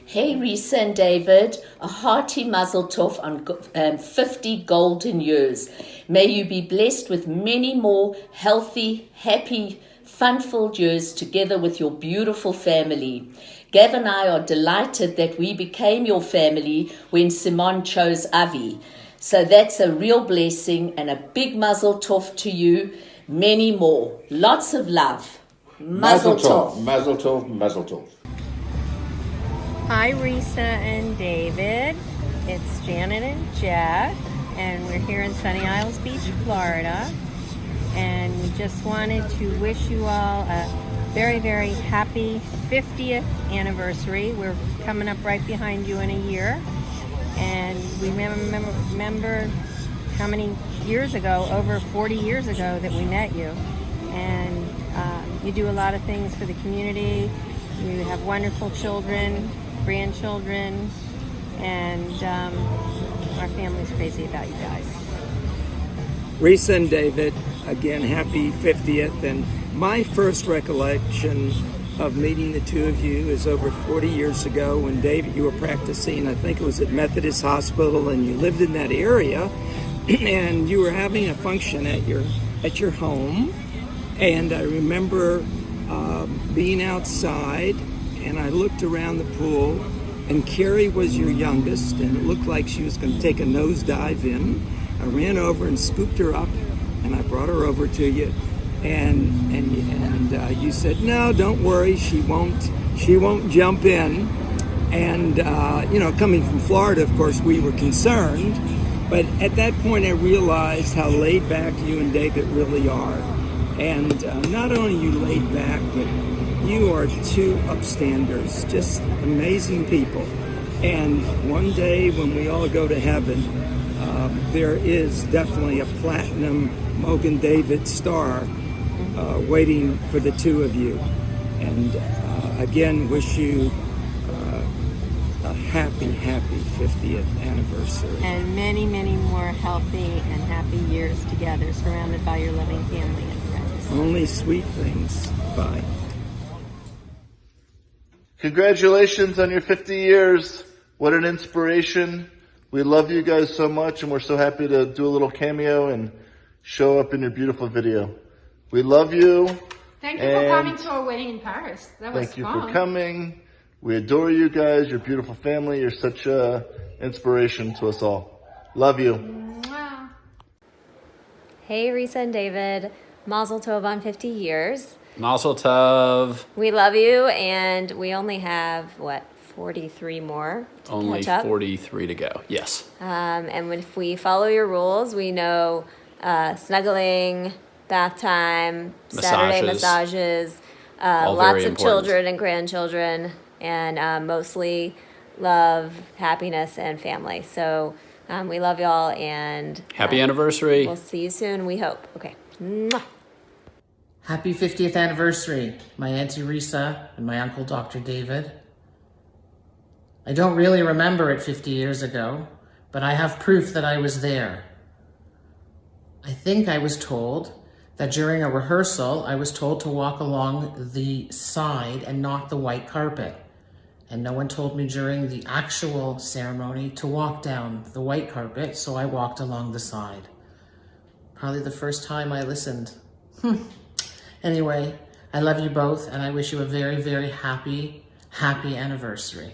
Hey, Risa and David, a hearty mazel tov on 50 golden years. May you be blessed with many more healthy, happy, fun-filled years together with your beautiful family. Gav and I are delighted that we became your family when Simon chose Avi. So that's a real blessing, and a big mazel tov to you. Many more. Lots of love. Mazel tov. Mazel tov. Mazel tov. Hi, Risa and David. It's Janet and Jeff, and we're here in Sunny Isles Beach, Florida. And we just wanted to wish you all a very, very happy 50th anniversary. We're coming up right behind you in a year. And we remember how many years ago, over 40 years ago, that we met you. And you do a lot of things for the community. You have wonderful children, grandchildren, and our family's crazy about you guys. Risa and David, again, happy 50th. And my first recollection of meeting the two of you is over 40 years ago when, David, you were practicing, I think it was at Methodist Hospital, and you lived in that area, and you were having a function at your home. And I remember being outside, and I looked around the pool, and Carrie was your youngest, and it looked like she was going to take a nosedive in. I ran over and scooped her up, and I brought her over to you, and you said, "No, don't worry, she won't jump in." And coming from Florida, of course, we were concerned, but at that point, I realized how laid back you and David really are, and not only you laid back, but you are two upstanders, just amazing people. And one day when we all go to heaven, there is definitely a platinum Mogen David star waiting for the two of you. And again, wish you a happy 50th anniversary. And many, many more healthy and happy years together, surrounded by your loving family and friends. Only sweet things. Bye. Congratulations on your 50 years. What an inspiration. We love you guys so much, and we're so happy to do a little cameo and show up in your beautiful video. We love you. Thank you for coming to our wedding in Paris. That was fun. Thank you for coming. We adore you guys, your beautiful family. You're such an inspiration to us all. Love you. Mwah. Hey, Risa and David. Mazel tov on 50 years. Mazel tov. We love you, and we only have, 43 more to Only catch up. 43 to go, yes. And if we follow your rules, we know snuggling, bath time, Saturday massages, lots of children and grandchildren, and mostly love, happiness, and family. So we love y'all, and happy anniversary. We'll see you soon, we hope. Okay. Mwah. Happy 50th anniversary, my Auntie Risa and my Uncle Dr. David. I don't really remember it 50 years ago, but I have proof that I was there. I think I was told that during a rehearsal, I was told to walk along the side and not the white carpet. And no one told me during the actual ceremony to walk down the white carpet, so I walked along the side. Probably the first time I listened. Anyway, I love you both, and I wish you a very, very happy anniversary.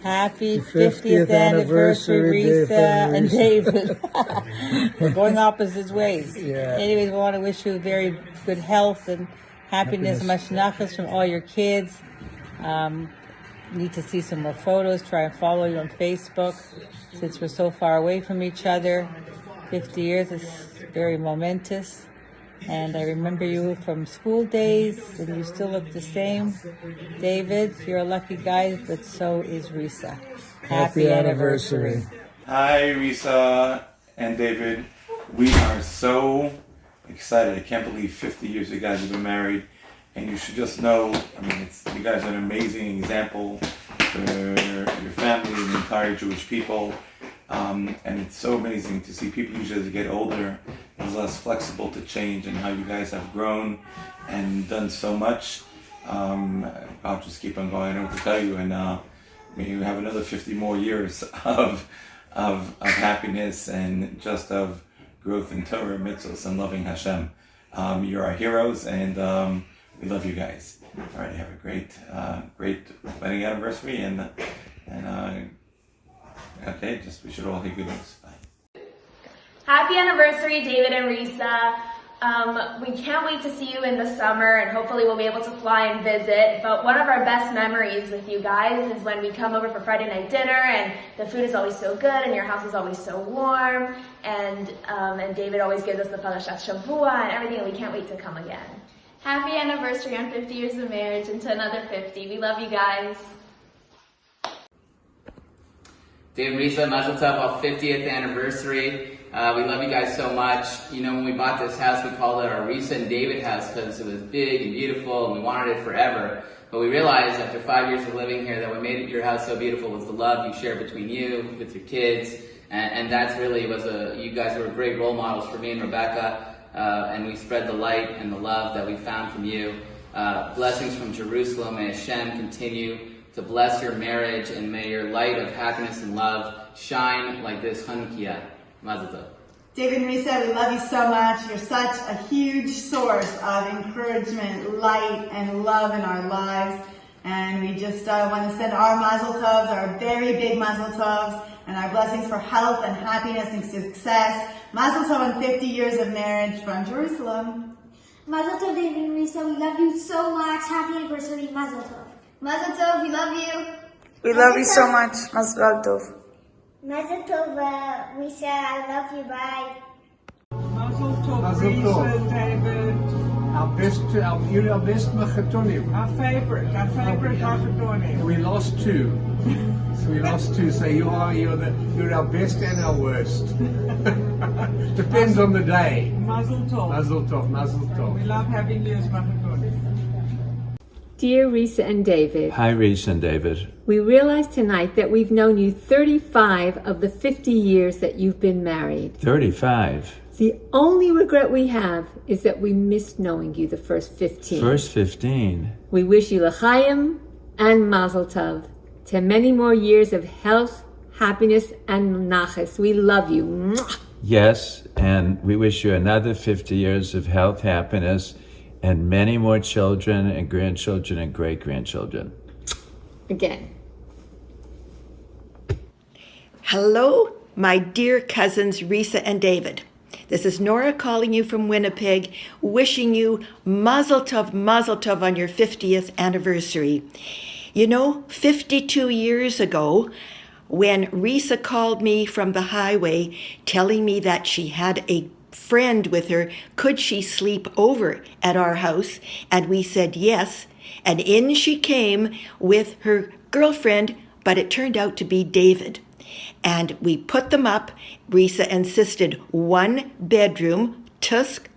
Happy 50th anniversary, Risa and David. We're going opposite ways. Yeah. Anyways, we want to wish you very good health and happiness. Much nachas from all your kids. Need to see some more photos. Try and follow you on Facebook since we're so far away from each other. 50 years is very momentous. And I remember you from school days, and you still look the same. David, you're a lucky guy, but so is Risa. Happy anniversary. Hi, Risa and David. We are so excited. I can't believe 50 years you guys have been married. And you should just know, you guys are an amazing example for your family and the entire Jewish people. And it's so amazing to see people usually as they get older, it's less flexible to change, and how you guys have grown and done so much. I'll just keep on going. I know what to tell you, and may you have another 50 more years of happiness and just of growth in Torah, mitzvahs, and loving Hashem. You're our heroes, and we love you guys. All right, have a great wedding anniversary, and okay, just we should all have good news. Bye. Happy anniversary, David and Risa. We can't wait to see you in the summer, and hopefully we'll be able to fly and visit. But one of our best memories with you guys is when we come over for Friday night dinner, and the food is always so good, and your house is always so warm, and David always gives us the Parashat Shavua and everything, and we can't wait to come again. Happy anniversary on 50 years of marriage and to another 50. We love you guys. Dave and Risa, Mazel Tov, our 50th anniversary. We love you guys so much. You know, when we bought this house, we called it our Risa and David house because it was big and beautiful, and we wanted it forever. But we realized after 5 years of living here that what made your house so beautiful was the love you share between you, with your kids, and that's really you guys were great role models for me and Rebecca, and we spread the light and the love that we found from you. Blessings from Jerusalem. May Hashem continue to bless your marriage, and may your light of happiness and love shine like this Hanukkah. Mazel Tov. David and Risa, we love you so much. You're such a huge source of encouragement, light, and love in our lives. And we just want to send our Mazel Tovs, our very big Mazel Tovs, and our blessings for health and happiness and success. Mazel Tov on 50 years of marriage from Jerusalem. Mazel Tov, David and Risa. We love you so much. Happy anniversary, Mazel Tov. Mazel Tov, we love you. We love you so much. Mazel Tov. Mazel Tov, Risa. I love you. Bye. Mazel Tov, Risa, David. Our best Machatonim. Our favorite Machatonim. We lost two. So you're our best and our worst. Depends on the day. Mazel Tov. Mazel Tov. Mazel Tov. We love having you as Machatonim. Dear Risa and David. Hi, Risa and David. We realize tonight that we've known you 35 of the 50 years that you've been married. 35. The only regret we have is that we missed knowing you the first 15. First 15. We wish you l'chaim and mazel tov to many more years of health, happiness, and nachas. We love you. Mwah! Yes, and we wish you another 50 years of health, happiness, and many more children and grandchildren and great-grandchildren. Again. Hello, my dear cousins Risa and David. This is Nora calling you from Winnipeg, wishing you Mazel Tov on your 50th anniversary. You know, 52 years ago, when Risa called me from the highway telling me that she had a friend with her, could she sleep over at our house? And we said yes. And in she came with her girlfriend, but it turned out to be David. And we put them up. Risa insisted 1 bedroom, tusk,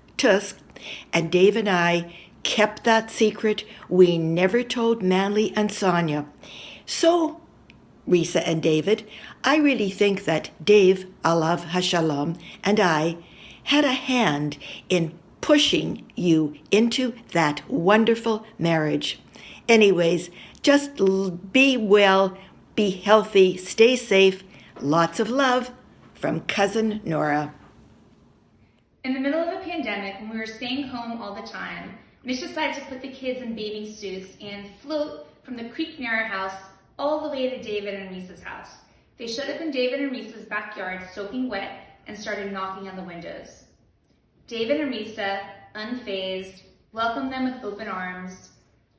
and Dave and I kept that secret. We never told Manly and Sonia. So, Risa and David, I really think that Dave, Alav Hashalom, and I had a hand in pushing you into that wonderful marriage. Anyways, just be well, be healthy, stay safe. Lots of love from Cousin Nora. In the middle of a pandemic, when we were staying home all the time, Mitch decided to put the kids in bathing suits and float from the creek near our house all the way to David and Risa's house. They showed up in David and Risa's backyard soaking wet and started knocking on the windows. David and Risa, unfazed, welcomed them with open arms,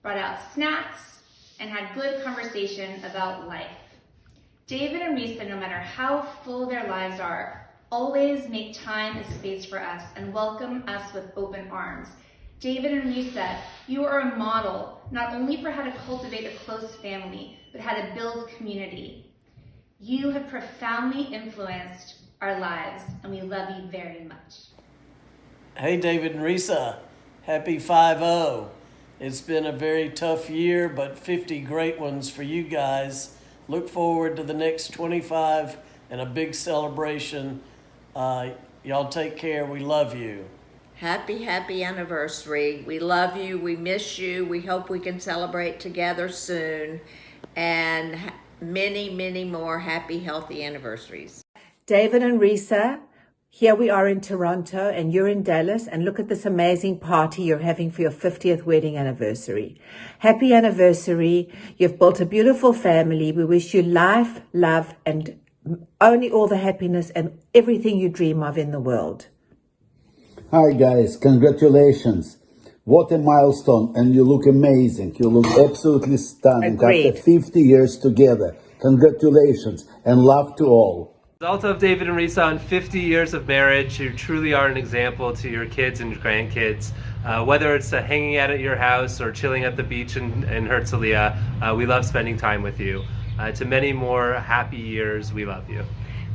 brought out snacks, and had good conversation about life. David and Risa, no matter how full their lives are, always make time and space for us and welcome us with open arms. David and Risa, you are a model, not only for how to cultivate a close family, but how to build community. You have profoundly influenced our lives, and we love you very much. Hey, David and Risa, happy 5-0. It's been a very tough year, but 50 great ones for you guys. Look forward to the next 25 and a big celebration. Y'all take care. We love you. Happy anniversary. We love you. We miss you. We hope we can celebrate together soon. And many more happy, healthy anniversaries. David and Risa, here we are in Toronto and you're in Dallas, and look at this amazing party you're having for your 50th wedding anniversary. Happy anniversary. You've built a beautiful family. We wish you life, love, and only all the happiness and everything you dream of in the world. Hi guys, congratulations. What a milestone, and you look amazing. You look absolutely stunning. Agreed. After 50 years together. Congratulations and love to all. Result of David and Risa on 50 years of marriage. You truly are an example to your kids and grandkids. Whether it's hanging out at your house or chilling at the beach in Herzliya, we love spending time with you. To many more happy years, we love you.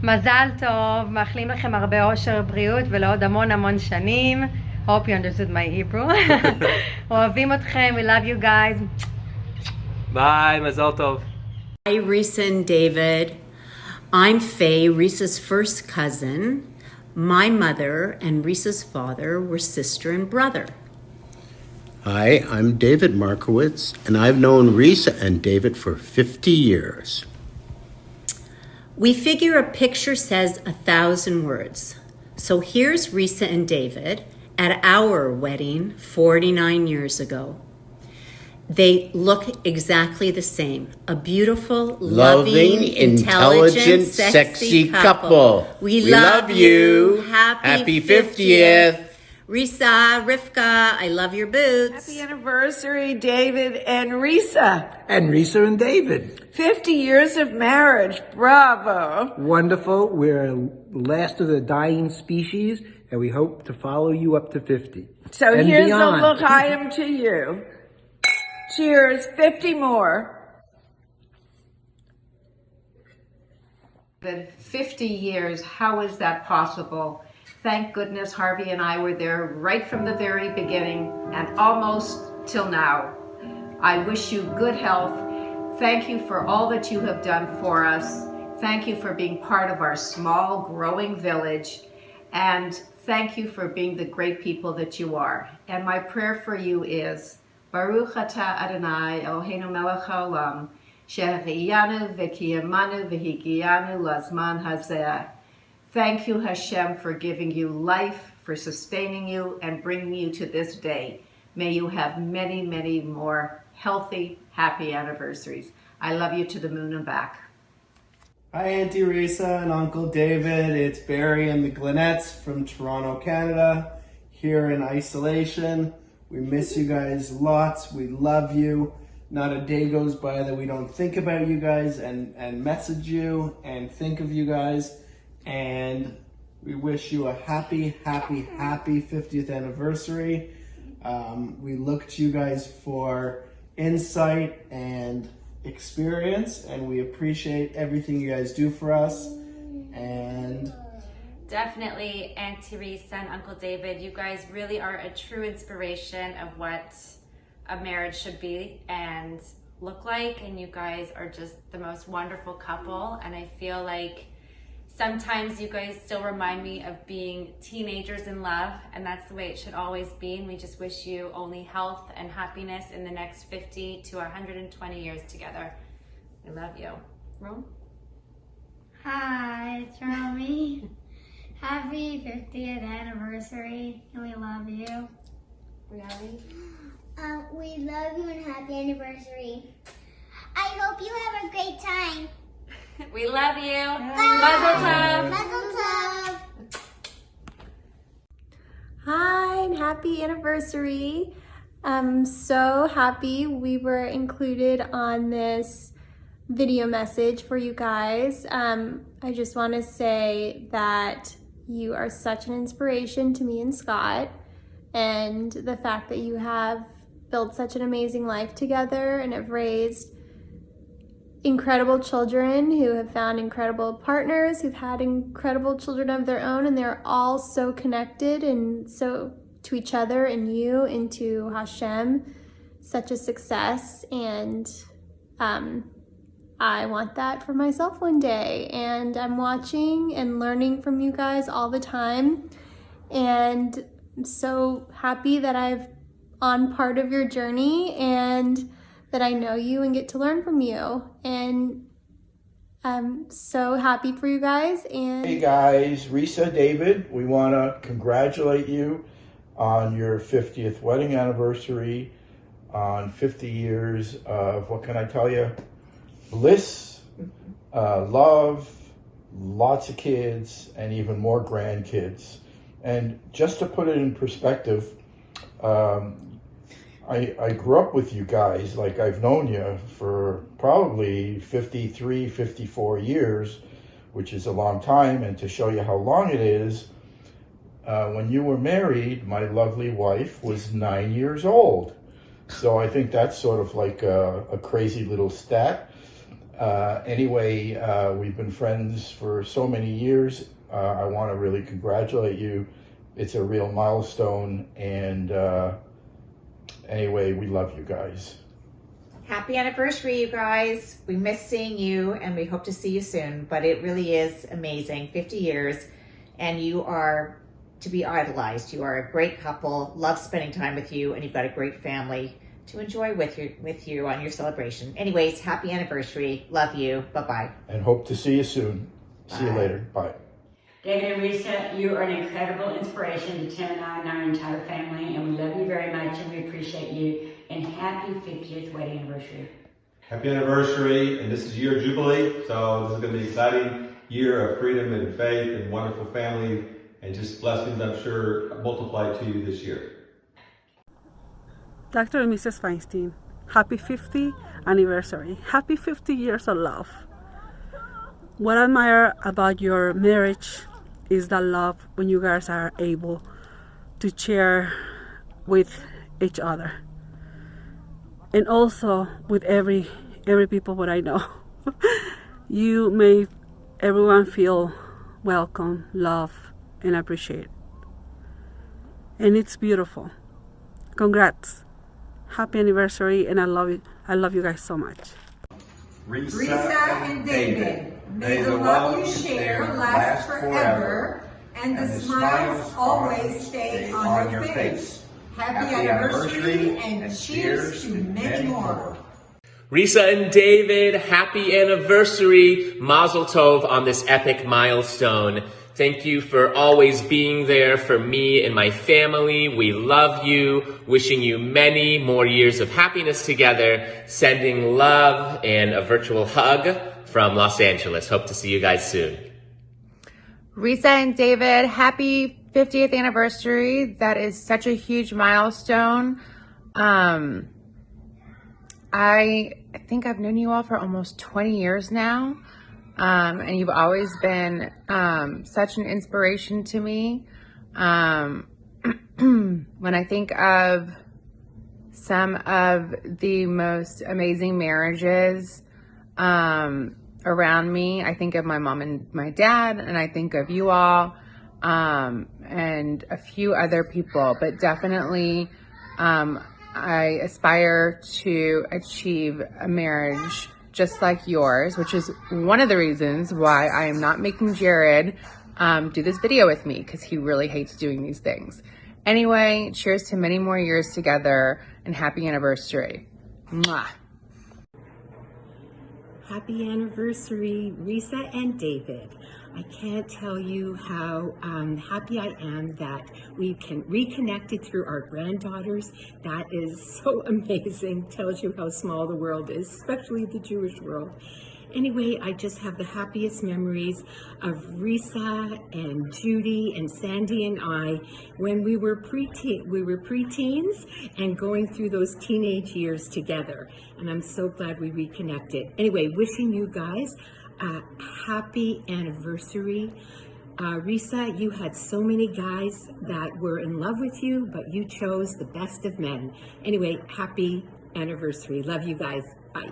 מזל טוב, מאחלים לכם הרבה אושר בריאות ולעוד המון שנים. Hope you understood my Hebrew. אוהבים אתכם, we love you guys. Bye, מזל טוב. Hi, Risa and David. I'm Faye, Risa's first cousin. My mother and Risa's father were sister and brother. Hi, I'm David Markowitz, and I've known Risa and David for 50 years. We figure a picture says 1,000 words. So here's Risa and David at our wedding 49 years ago. They look exactly the same. A beautiful, loving, intelligent, sexy couple. We love you. Happy 50th. Risa, Rivka, I love your boots. Happy anniversary, David and Risa. And Risa and David. 50 years of marriage. Bravo. Wonderful. We're last of the dying species, and we hope to follow you up to 50. So and here's beyond. a look I am to you. Cheers, 50 more. 50 years, how is that possible? Thank goodness Harvey and I were there right from the very beginning and almost till now. I wish you good health. Thank you for all that you have done for us. Thank you for being part of our small, growing village. And thank you for being the great people that you are. And my prayer for you is, Baruch atah Adonai Eloheinu melech haolam, she'achiyanu v'kiyamanu v'higiyanu lazman hazeh. Thank you, Hashem, for giving you life, for sustaining you, and bringing you to this day. May you have many more healthy, happy anniversaries. I love you to the moon and back. Hi, Auntie Risa and Uncle David. It's Barry and the Glennettes from Toronto, Canada, here in isolation. We miss you guys lots. We love you. Not a day goes by that we don't think about you guys and message you and think of you guys. And we wish you a happy 50th anniversary. We look to you guys for insight and experience, and we appreciate everything you guys do for us. And Definitely Aunt Teresa and Uncle David. You guys really are a true inspiration of what a marriage should be and look like. And you guys are just the most wonderful couple. And I feel like sometimes you guys still remind me of being teenagers in love, and that's the way it should always be. And we just wish you only health and happiness in the next 50 to 120 years together. I love you. Rome? Hi, it's Romy. Happy 50th anniversary, and we love you. Really? We love you and happy anniversary. I hope you have a great time. We love you. Mazel tov. Mazel tov. Hi, and happy anniversary. I'm so happy we were included on this video message for you guys. I just want to say that you are such an inspiration to me and Scott, and the fact that you have built such an amazing life together and have raised incredible children who have found incredible partners, who've had incredible children of their own, and they're all so connected and so to each other and you and to Hashem. Such a success, and I want that for myself one day. And I'm watching and learning from you guys all the time, and I'm so happy that I've on part of your journey and that I know you and get to learn from you. And I'm so happy for you guys. And hey guys, Risa, David, we want to congratulate you on your 50th wedding anniversary, on 50 years of, what can I tell you, bliss, love, lots of kids, and even more grandkids. And just to put it in perspective, I grew up with you guys. Like, I've known you for probably 53, 54 years, which is a long time. And to show you how long it is, when you were married, my lovely wife was 9 years old. So I think that's sort of like a crazy little stat. Anyway, we've been friends for so many years. I want to really congratulate you. It's a real milestone, and anyway, we love you guys. Happy anniversary, you guys. We miss seeing you, and we hope to see you soon, but it really is amazing. 50 years, and you are to be idolized. You are a great couple, love spending time with you, and you've got a great family to enjoy with you on your celebration. Anyways, happy anniversary. Love you. Bye-bye. And hope to see you soon. See you later. Bye. David and Risa, you are an incredible inspiration to Tim and I and our entire family, and we love you very much, and we appreciate you, and happy 50th wedding anniversary. Happy anniversary, and this is year Jubilee, so this is going to be an exciting year of freedom and faith and wonderful family, and just blessings, I'm sure, multiplied to you this year. Dr. and Mrs. Feinstein, happy 50th anniversary. Happy 50 years of love. What I admire about your marriage is the love when you guys are able to share with each other. And also with every people that I know. You make everyone feel welcome, loved, and appreciated. And it's beautiful. Congrats. Happy anniversary, and I love you guys so much. Risa and David, may the love you share last forever, and the smiles always stay on your face. Happy anniversary, and cheers to many more. Risa and David, happy anniversary. Mazel tov on this epic milestone. Thank you for always being there for me and my family. We love you. Wishing you many more years of happiness together. Sending love and a virtual hug from Los Angeles. Hope to see you guys soon. Risa and David, happy 50th anniversary. That is such a huge milestone. I think I've known you all for almost 20 years now. And you've always been such an inspiration to me. When I think of some of the most amazing marriages around me, I think of my mom and my dad, and I think of you all. and a few other people, but definitely I aspire to achieve a marriage just like yours, which is one of the reasons why I am not making Jared do this video with me, because he really hates doing these things. Anyway, cheers to many more years together and happy anniversary. Mwah. Happy anniversary, Risa and David. I can't tell you how happy I am that we can reconnected through our granddaughters. That is so amazing. Tells you how small the world is, especially the Jewish world. Anyway, I just have the happiest memories of Risa and Judy and Sandy and I when we were preteens and going through those teenage years together. And I'm so glad we reconnected. Anyway, wishing you guys a happy anniversary. Risa, you had so many guys that were in love with you, but you chose the best of men. Anyway, happy anniversary. Love you guys. Bye.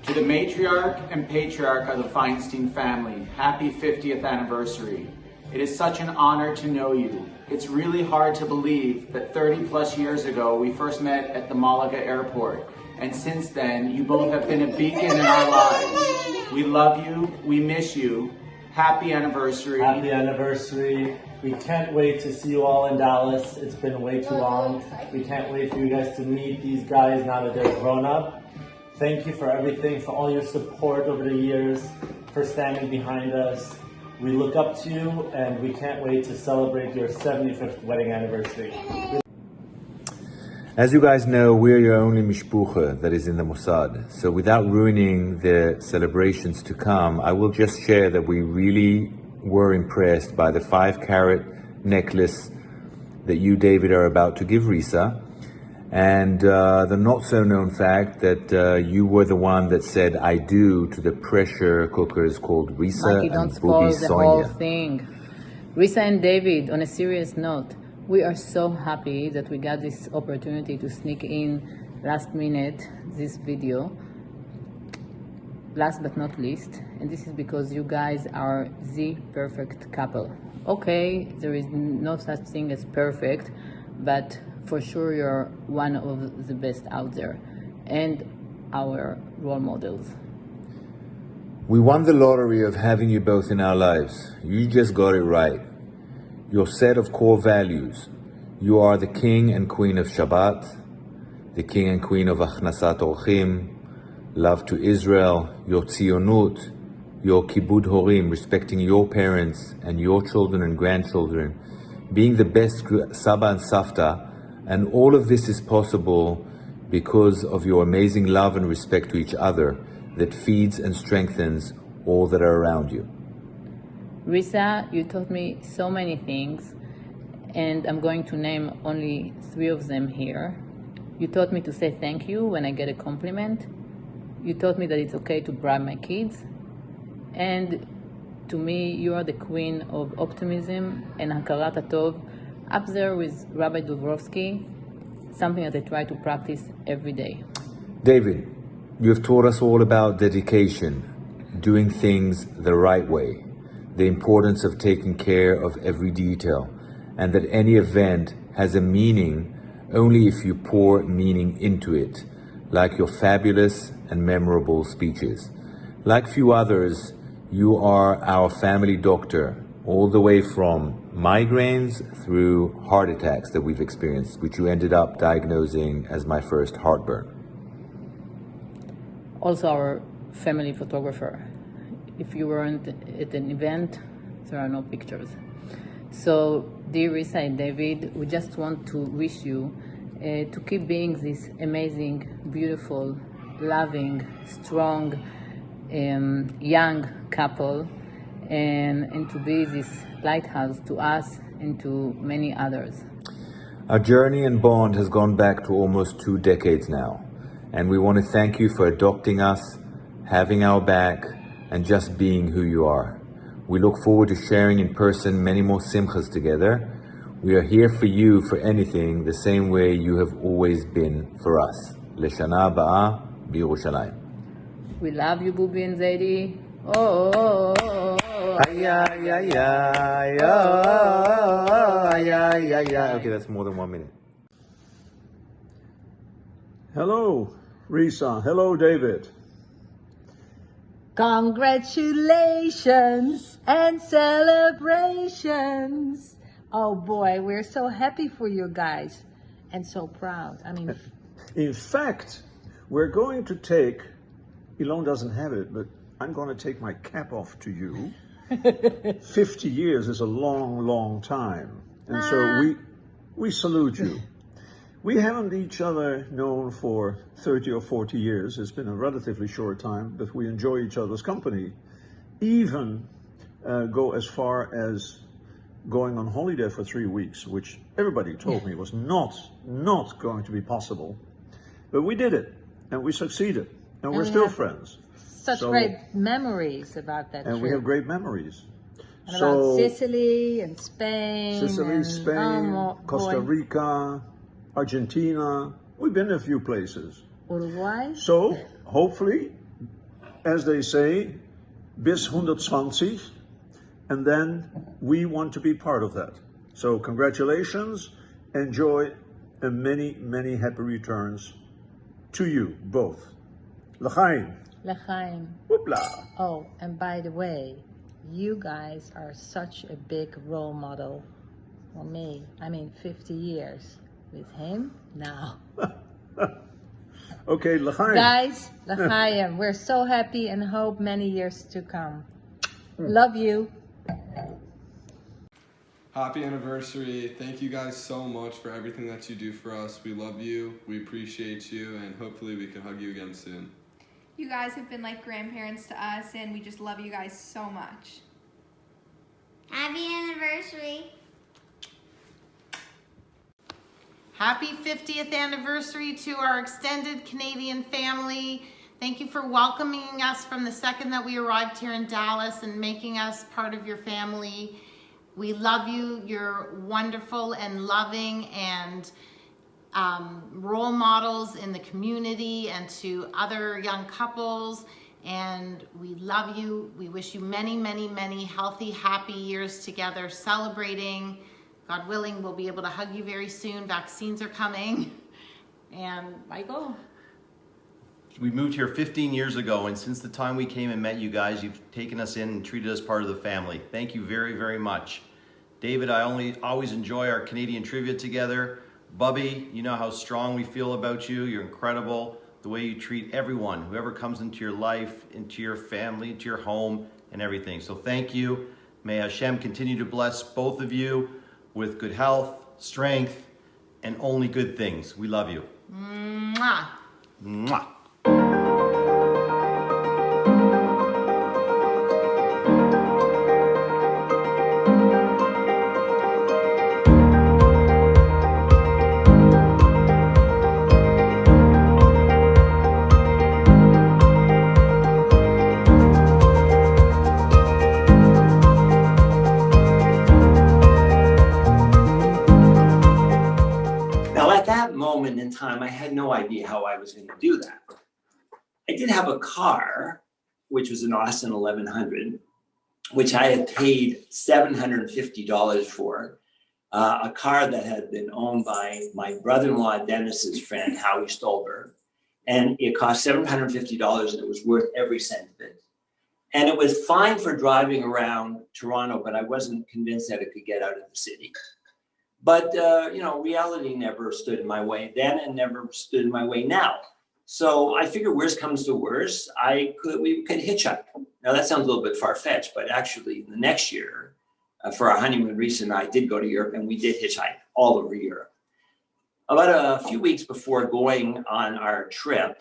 To the matriarch and patriarch of the Feinstein family, happy 50th anniversary. It is such an honor to know you. It's really hard to believe that 30 plus years ago we first met at the Malaga airport. And since then, you both have been a beacon in our lives. We love you, we miss you. Happy anniversary. Happy anniversary. We can't wait to see you all in Dallas. It's been way too long. We can't wait for you guys to meet these guys now that they're grown up. Thank you for everything, for all your support over the years, for standing behind us. We look up to you, and we can't wait to celebrate your 75th wedding anniversary. As you guys know, we're your only mishpucha that is in the Mossad. So without ruining the celebrations to come, I will just share that we really were impressed by the 5-carat necklace that you, David, are about to give Risa. And the not-so-known fact that you were the one that said "I do" to the pressure cookers called Risa Mikey, and don't spoil Booby the whole Sonia. thing. Risa and David, on a serious note, we are so happy that we got this opportunity to sneak in last minute this video. Last but not least, and this is because you guys are the perfect couple. Okay, there is no such thing as perfect, but for sure you're one of the best out there and our role models. We won the lottery of having you both in our lives. You just got it right. Your set of core values. You are the king and queen of Shabbat, the king and queen of Achnasat Orchim, love to Israel, your tzionut, your kibud horim, respecting your parents and your children and grandchildren, being the best Saba and Safta. And all of this is possible because of your amazing love and respect to each other that feeds and strengthens all that are around you. Risa, you taught me so many things, and I'm going to name only 3 of them here. You taught me to say thank you when I get a compliment. You taught me that it's okay to bribe my kids. And to me, you are the queen of optimism and hakarat hatov, up there with Rabbi Dubrovsky, something that I try to practice every day. David, you have taught us all about dedication, doing things the right way, the importance of taking care of every detail, and that any event has a meaning only if you pour meaning into it, like your fabulous and memorable speeches. Like few others, you are our family doctor, all the way from migraines through heart attacks that we've experienced, which you ended up diagnosing as my first heartburn. Also our family photographer. If you weren't at an event, there are no pictures. So, dear Risa and David, we just want to wish you to keep being this amazing, beautiful, loving, strong, young couple, and to be this lighthouse to us and to many others. Our journey and bond has gone back to almost 2 decades now, and we want to thank you for adopting us, having our back, and just being who you are. We look forward to sharing in person many more simchas together. We are here for you for anything, the same way you have always been for us. Leshana Ba'a B'Yerushalayim. We love you, Bubi and Zaidi. Oh. Ay, ay, ay, ay, oh, ay, ay, ay, ay. Okay, that's more than 1 minute. Hello, Risa. Hello, David. Congratulations and celebrations. Oh boy, we're so happy for you guys and so proud. I mean, In fact, we're going to take, Elon doesn't have it, but I'm going to take my cap off to you. 50 years is a long, long time. And so we salute you. We haven't each other known for 30 or 40 years. It's been a relatively short time, but we enjoy each other's company. Even go as far as going on holiday for 3 weeks, which everybody told me was not going to be possible. But we did it, and we succeeded, and we're still friends. such great memories about that and trip. we have great memories. And about Sicily and Spain. Costa Rica, Argentina. We've been to a few places. Uruguay. So, hopefully, as they say, bis 120, and then we want to be part of that. So, congratulations, enjoy, and many, many happy returns to you both. L'chaim. L'chaim. Hoopla. Oh, and by the way, you guys are such a big role model for me. I mean, 50 years with him now. Okay, l'chaim. Guys, l'chaim. We're so happy and hope many years to come. Love you. Happy anniversary. Thank you guys so much for everything that you do for us. We love you, we appreciate you, and hopefully we can hug you again soon. You guys have been like grandparents to us, and we just love you guys so much. Happy anniversary. Happy 50th anniversary to our extended Canadian family. Thank you for welcoming us from the second that we arrived here in Dallas and making us part of your family. We love you. You're wonderful and loving and role models in the community and to other young couples. And we love you. We wish you many, many, many healthy, happy years together celebrating. God willing, we'll be able to hug you very soon. Vaccines are coming. And Michael? We moved here 15 years ago, and since the time we came and met you guys, you've taken us in and treated us part of the family. Thank you very, very much. David, I always enjoy our Canadian trivia together. Bubby, you know how strong we feel about you. You're incredible. The way you treat everyone, whoever comes into your life, into your family, into your home, and everything. So thank you. May Hashem continue to bless both of you with good health, strength, and only good things. We love you. Mwah. Mwah. Now, at that moment in time, I had no idea how I was going to do that. I did have a car, which was an Austin 1100, which I had paid $750 for. A car that had been owned by my brother-in-law Dennis's friend, Howie Stolberg. And it cost $750 and it was worth every cent of it. And it was fine for driving around Toronto, but I wasn't convinced that it could get out of the city. But, you know, reality never stood in my way then and never stood in my way now. So I figured worst comes to worst, we could hitchhike. Now that sounds a little bit far-fetched, but actually the next year for our honeymoon, Reese and I did go to Europe and we did hitchhike all over Europe. About a few weeks before going on our trip,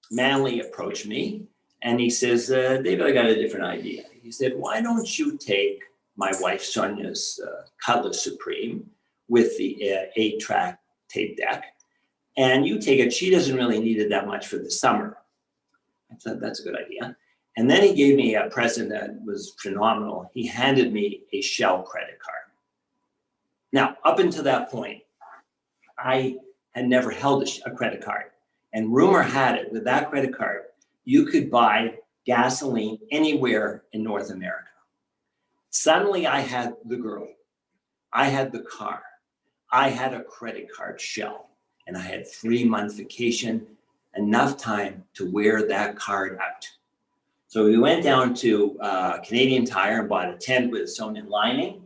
Manley approached me and he says, David, I got a different idea. He said, why don't you take my wife Sonia's Cutlass Supreme with the 8-track tape deck, and you take it. She doesn't really need it that much for the summer. I thought that's a good idea. And then he gave me a present that was phenomenal. He handed me a Shell credit card. Now, up until that point, I had never held a credit card. And rumor had it, with that credit card, you could buy gasoline anywhere in North America. Suddenly I had the girl, I had the car, I had a credit card shell, and I had 3-month vacation, enough time to wear that card out. So we went down to Canadian Tire and bought a tent with sewn-in lining,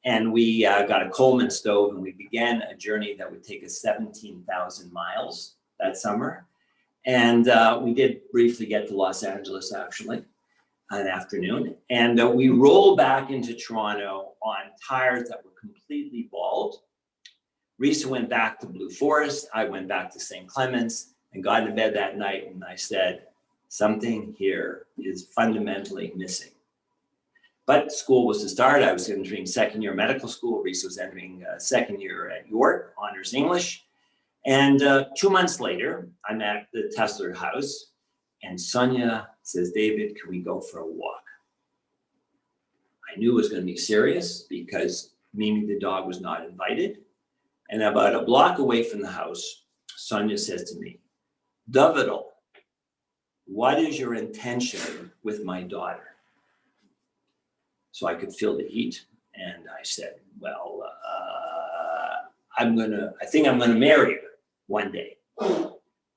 and we got a Coleman stove, and we began a journey that would take us 17,000 miles that summer. And we did briefly get to Los Angeles, actually, an afternoon. And we rolled back into Toronto on tires that were completely bald. Risa went back to Blue Forest. I went back to St. Clements and got into bed that night. And I said, something here is fundamentally missing. But school was to start. I was entering second year medical school. Risa was entering second year at York, honors English. And 2 months later, I'm at the Tesler house, and Sonia says, David, can we go for a walk? I knew it was going to be serious because Mimi the dog was not invited. And about a block away from the house, Sonia says to me, Davidal, what is your intention with my daughter? So I could feel the heat. And I said, well, I think I'm gonna marry her one day.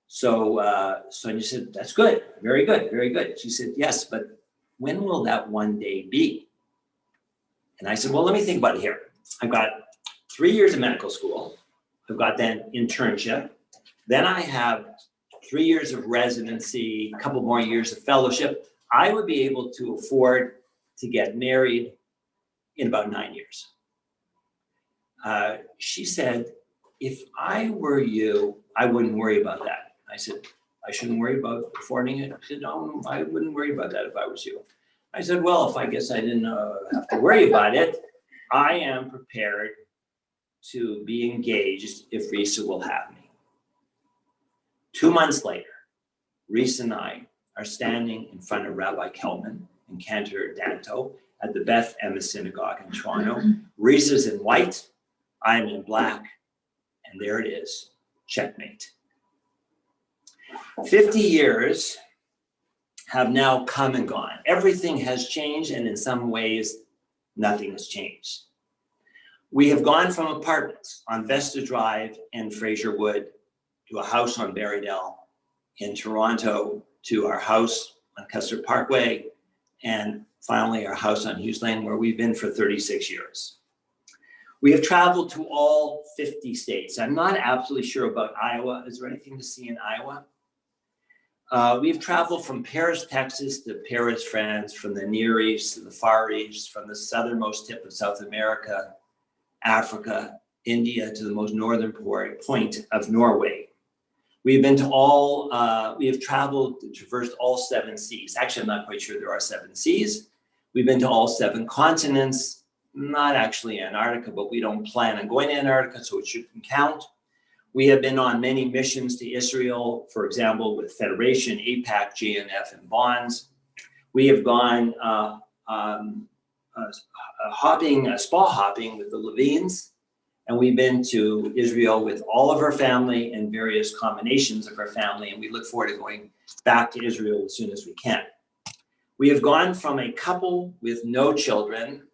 So Sonia said, that's good, very good, very good. She said, yes, but when will that one day be? And I said, well, let me think about it here. I've got 3 years of medical school. I've got then internship. Then I have 3 years of residency, a couple more years of fellowship. I would be able to afford to get married in about 9 years. She said, if I were you, I wouldn't worry about that. I said, I shouldn't worry about affording it. She said, no, I wouldn't worry about that if I was you. I said, well, if I guess I didn't have to worry about it, I am prepared to be engaged if Risa will have me. 2 months later, Risa and I are standing in front of Rabbi Kelman and Cantor Danto at the Beth Emma Synagogue in Toronto. Risa's in white, I'm in black, and there it is, checkmate. 50 years have now come and gone. Everything has changed, and in some ways, nothing has changed. We have gone from apartments on Vesta Drive and Fraser Wood to a house on Berrydale in Toronto, to our house on Custer Parkway, and finally our house on Hughes Lane, where we've been for 36 years. We have traveled to all 50 states. I'm not absolutely sure about Iowa. Is there anything to see in Iowa? We've traveled from Paris, Texas to Paris, France, from the Near East to the Far East, from the southernmost tip of South America, Africa, India, to the most northern point of Norway. We've been to all, we have traveled, traversed all 7 seas. Actually, I'm not quite sure there are 7 seas. We've been to all 7 continents, not actually Antarctica, but we don't plan on going to Antarctica, so it shouldn't count. We have been on many missions to Israel, for example, with Federation, AIPAC, JNF, and Bonds. We have gone spa hopping with the Levines, and we've been to Israel with all of our family and various combinations of our family, and we look forward to going back to Israel as soon as we can. We have gone from a couple with no children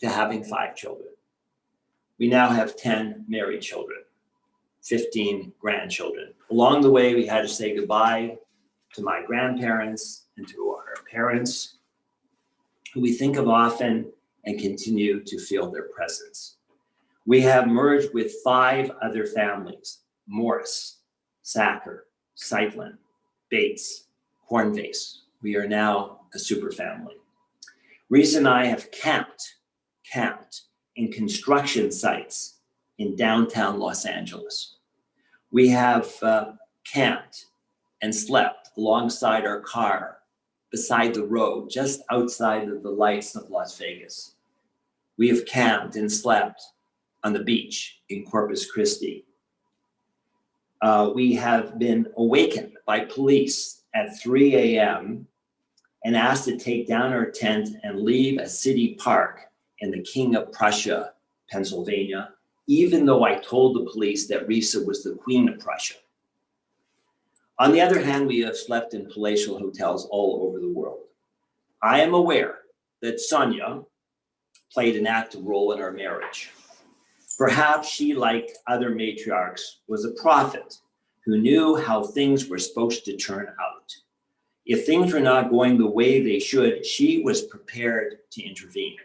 to having 5 children. We now have 10 married children, 15 grandchildren. Along the way, we had to say goodbye to my grandparents and to our parents, who we think of often and continue to feel their presence. We have merged with 5 other families: Morris, Sacker, Seitlin, Bates, Cornvase. We are now a super family. Risa and I have camped in construction sites in downtown Los Angeles. We have camped and slept alongside our car, beside the road, just outside of the lights of Las Vegas. We have camped and slept on the beach in Corpus Christi. We have been awakened by police at 3 a.m. and asked to take down our tent and leave a city park in the King of Prussia, Pennsylvania, even though I told the police that Risa was the Queen of Prussia. On the other hand, we have slept in palatial hotels all over the world. I am aware that Sonia played an active role in our marriage. Perhaps she, like other matriarchs, was a prophet who knew how things were supposed to turn out. If things were not going the way they should, she was prepared to intervene.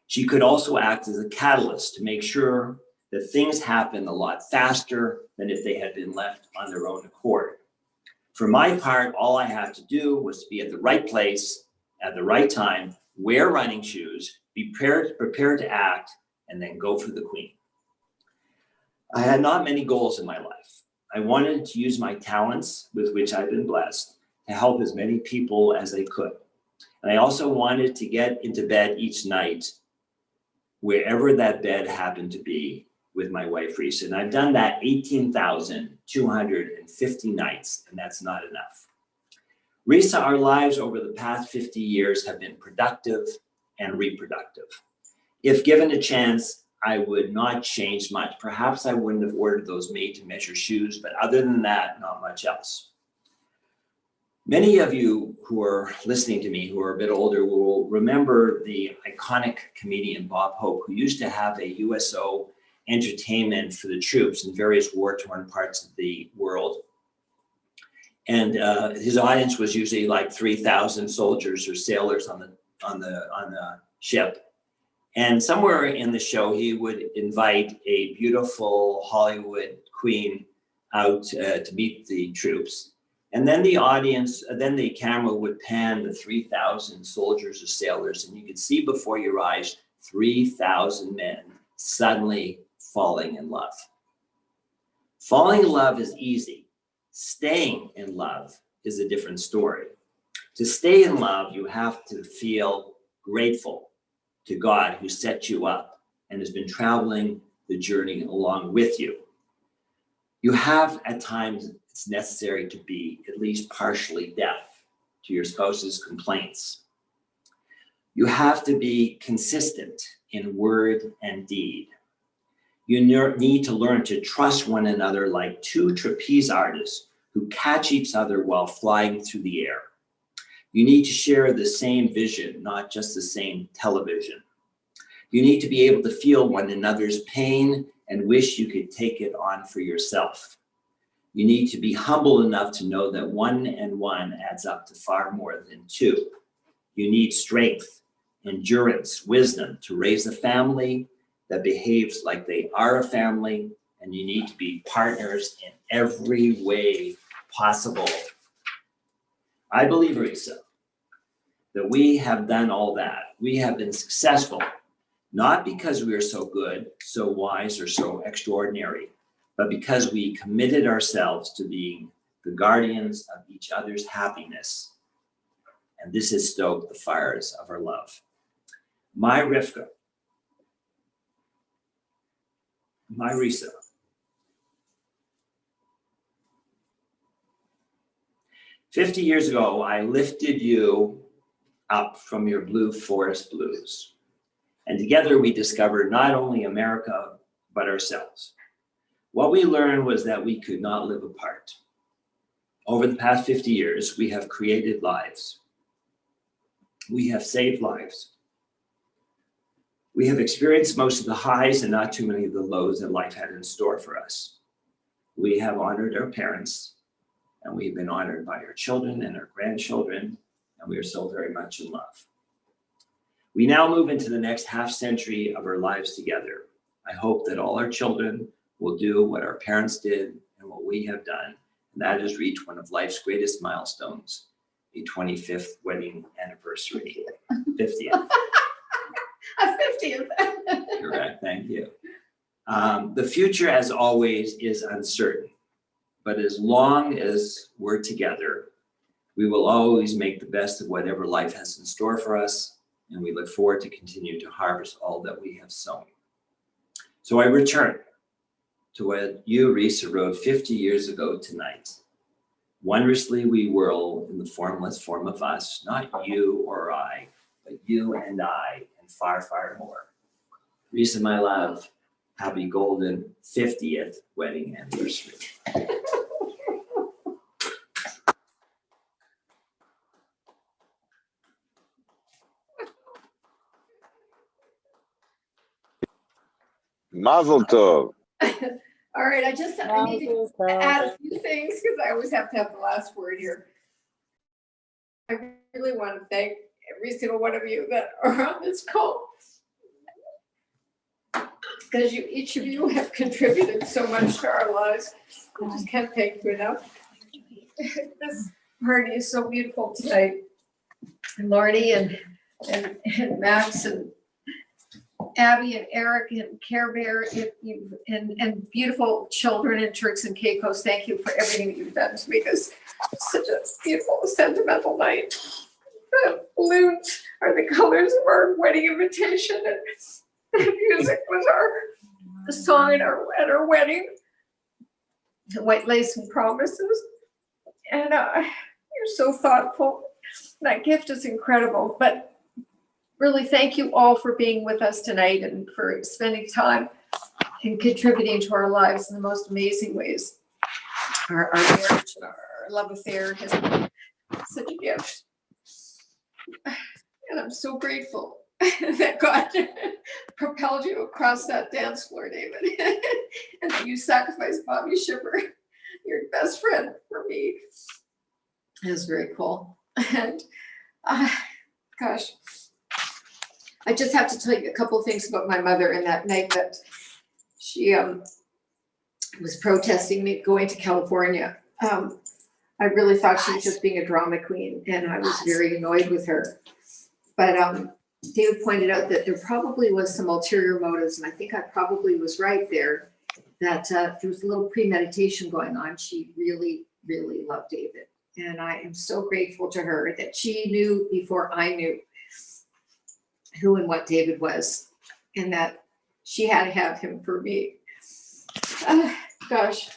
She could also act as a catalyst to make sure that things happened a lot faster than if they had been left on their own accord. For my part, all I had to do was to be at the right place at the right time, wear running shoes, be prepared to act, and then go for the queen. I had not many goals in my life. I wanted to use my talents, with which I've been blessed, to help as many people as I could. And I also wanted to get into bed each night, wherever that bed happened to be, with my wife, Risa. And I've done that 18,250 nights, and that's not enough. Risa, our lives over the past 50 years have been productive and reproductive. If given a chance, I would not change much. Perhaps I wouldn't have ordered those made-to-measure shoes, but other than that, not much else. Many of you who are listening to me, who are a bit older, will remember the iconic comedian Bob Hope, who used to have a USO entertainment for the troops in various war-torn parts of the world. And his audience was usually like 3,000 soldiers or sailors on the ship. And somewhere in the show, he would invite a beautiful Hollywood queen out to meet the troops. And then the audience, then the camera would pan the 3,000 soldiers or sailors, and you could see before your eyes 3,000 men suddenly falling in love. Falling in love is easy. Staying in love is a different story. To stay in love, you have to feel grateful to God who set you up and has been traveling the journey along with you. You have, at times, it's necessary to be at least partially deaf to your spouse's complaints. You have to be consistent in word and deed. You need to learn to trust one another like two trapeze artists who catch each other while flying through the air. You need to share the same vision, not just the same television. You need to be able to feel one another's pain and wish you could take it on for yourself. You need to be humble enough to know that 1 and 1 adds up to far more than 2. You need strength, endurance, wisdom to raise a family that behaves like they are a family, and you need to be partners in every way possible. I believe, Risa, that we have done all that. We have been successful, not because we are so good, so wise, or so extraordinary, but because we committed ourselves to being the guardians of each other's happiness. And this has stoked the fires of our love. My Rivka, my Risa, 50 years ago, I lifted you up from your blue forest blues. And together we discovered not only America, but ourselves. What we learned was that we could not live apart. Over the past 50 years, we have created lives. We have saved lives. We have experienced most of the highs and not too many of the lows that life had in store for us. We have honored our parents, and we've been honored by our children and our grandchildren, and we are so very much in love. We now move into the next half century of our lives together. I hope that all our children will do what our parents did and what we have done, and that is reach one of life's greatest milestones, a 25th wedding anniversary. 50th. A 50th. Correct, thank you. The future, as always, is uncertain, but as long as we're together, we will always make the best of whatever life has in store for us, and we look forward to continue to harvest all that we have sown. So I return to what you, Risa, wrote 50 years ago tonight. Wondrously we whirl in the formless form of us, not you or I, but you and I, and far, far more. Risa, my love, happy golden 50th wedding anniversary. Mazel tov. All right, I need to add a few things because I always have to have the last word here. I really want to thank every single one of you that are on this call, because each of you have contributed so much to our lives. I just can't thank you enough. This party is so beautiful tonight. And Lordy and Max and Abby and Eric and Care Bear and beautiful children and Turks and Caicos, thank you for everything that you've done to make us such a beautiful, sentimental night. The balloons are the colors of our wedding invitation, and the music was the song at our wedding. The white lace and promises. And you're so thoughtful. That gift is incredible. But really, thank you all for being with us tonight and for spending time and contributing to our lives in the most amazing ways. Our marriage and our love affair has been such a gift. And I'm so grateful that God propelled you across that dance floor, David. And that you sacrificed Bobby Shipper, your best friend, for me. It was very cool. And gosh, I just have to tell you a couple of things about my mother and that night that she was protesting me going to California. I really thought she was just being a drama queen, and I was very annoyed with her. But David pointed out that there probably was some ulterior motives, and I think I probably was right there, that there was a little premeditation going on. She really, really loved David. And I am so grateful to her that she knew before I knew who and what David was, and that she had to have him for me. Gosh.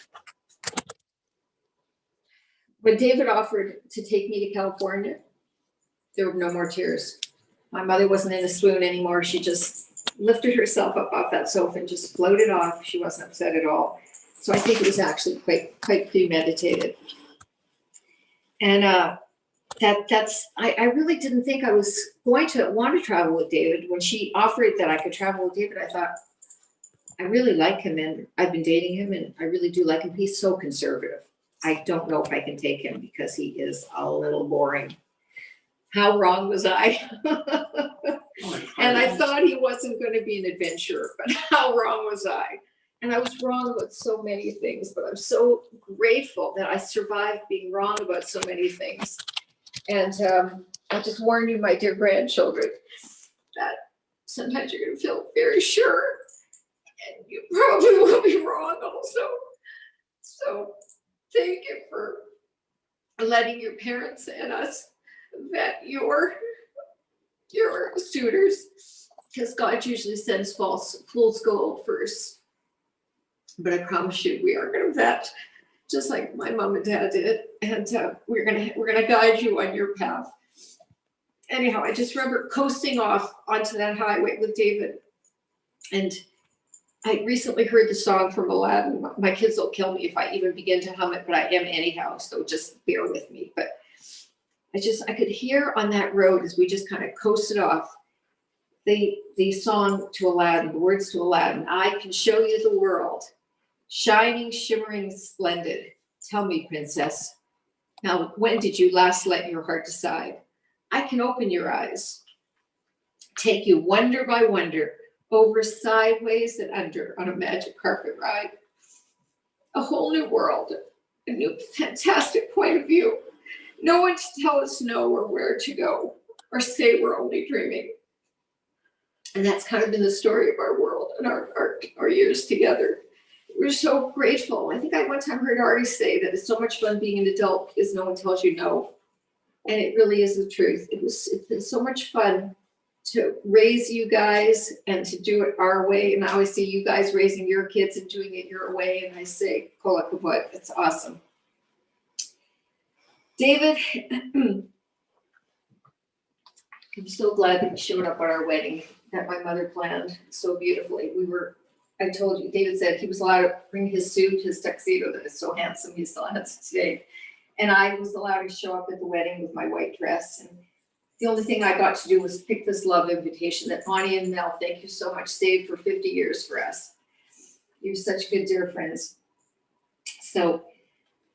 When David offered to take me to California, there were no more tears. My mother wasn't in a swoon anymore. She just lifted herself up off that sofa and just floated off. She wasn't upset at all. So I think it was actually quite premeditated. And I really didn't think I was going to want to travel with David. When she offered that I could travel with David, I thought, I really like him, and I've been dating him, and I really do like him. He's so conservative. I don't know if I can take him because he is a little boring. How wrong was I? And I thought he wasn't going to be an adventurer, but how wrong was I? And I was wrong about so many things, but I'm so grateful that I survived being wrong about so many things. And I just warn you, my dear grandchildren, that sometimes you're going to feel very sure, and you probably will be wrong also. So thank you for letting your parents and us vet your suitors, because God usually sends fool's gold first. But I promise you, we are going to vet just like my mom and dad did, and we're gonna guide you on your path. Anyhow, I just remember coasting off onto that highway with David, and I recently heard the song from Aladdin. My kids will kill me if I even begin to hum it, but I am anyhow, so just bear with me. But I could hear on that road as we just kind of coasted off the song to Aladdin, the words to Aladdin. I can show you the world, shining, shimmering, splendid. Tell me, princess, now when did you last let your heart decide? I can open your eyes, take you wonder by wonder, over, sideways, and under on a magic carpet ride. A whole new world, a new fantastic point of view. No one to tell us no or where to go, or say we're only dreaming. And that's kind of been the story of our world and our years together. We're so grateful. I think I one time heard Artie say that it's so much fun being an adult because no one tells you no. And it really is the truth. It's been so much fun to raise you guys and to do it our way. And I always see you guys raising your kids and doing it your way. And I say, kol hakavod, it's awesome. David, I'm so glad that you showed up at our wedding that my mother planned so beautifully. I told you, David said he was allowed to bring his suit, his tuxedo that is so handsome, he still has it today. And I was allowed to show up at the wedding with my white dress. And the only thing I got to do was pick this love invitation that Bonnie and Mel, thank you so much, saved for 50 years for us. You're such good, dear friends. So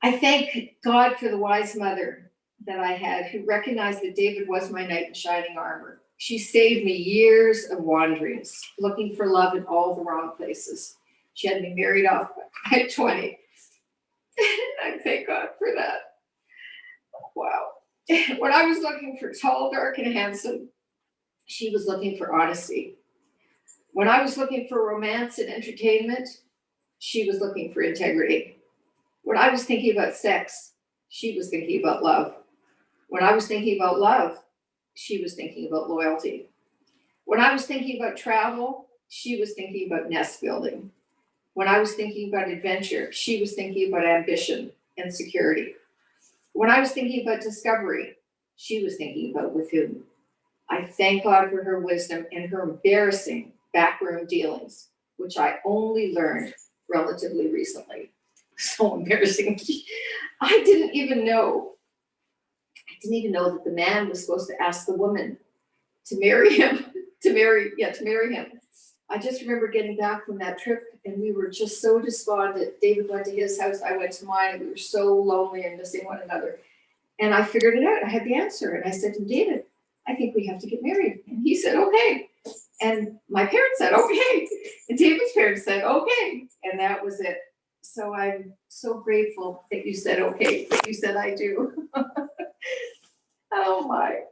I thank God for the wise mother that I had who recognized that David was my knight in shining armor. She saved me years of wanderings, looking for love in all the wrong places. She had me married off by 20. I thank God for that. Wow. When I was looking for tall, dark, and handsome, she was looking for honesty. When I was looking for romance and entertainment, she was looking for integrity. When I was thinking about sex, she was thinking about love. When I was thinking about love, she was thinking about loyalty. When I was thinking about travel, she was thinking about nest building. When I was thinking about adventure, she was thinking about ambition and security. When I was thinking about discovery, she was thinking about with whom. I thank God for her wisdom and her embarrassing backroom dealings, which I only learned relatively recently. So embarrassing. I didn't even know that the man was supposed to ask the woman to marry him, to marry him. I just remember getting back from that trip and we were just so despondent. David went to his house, I went to mine, and we were so lonely and missing one another. And I figured it out. I had the answer. And I said to David, I think we have to get married. And he said, okay. And my parents said, okay. And David's parents said, okay. And that was it. So I'm so grateful that you said, okay, that you said, I do. Oh my.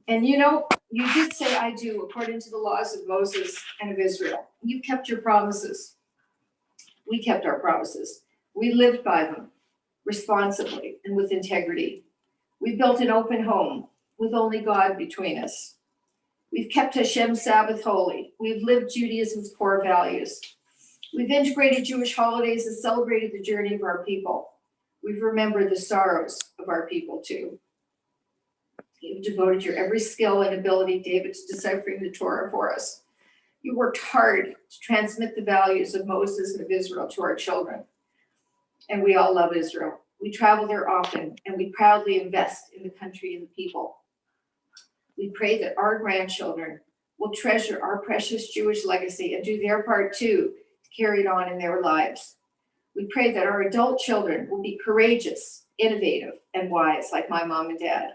And you know, you did say I do according to the laws of Moses and of Israel. You kept your promises. We kept our promises. We lived by them responsibly and with integrity. We built an open home with only God between us. We've kept Hashem's Sabbath holy. We've lived Judaism's core values. We've integrated Jewish holidays and celebrated the journey of our people. We've remembered the sorrows of our people too. You've devoted your every skill and ability, David, to deciphering the Torah for us. You worked hard to transmit the values of Moses and of Israel to our children. And we all love Israel. We travel there often, and we proudly invest in the country and the people. We pray that our grandchildren will treasure our precious Jewish legacy and do their part too to carry it on in their lives. We pray that our adult children will be courageous, innovative, and wise like my mom and dad,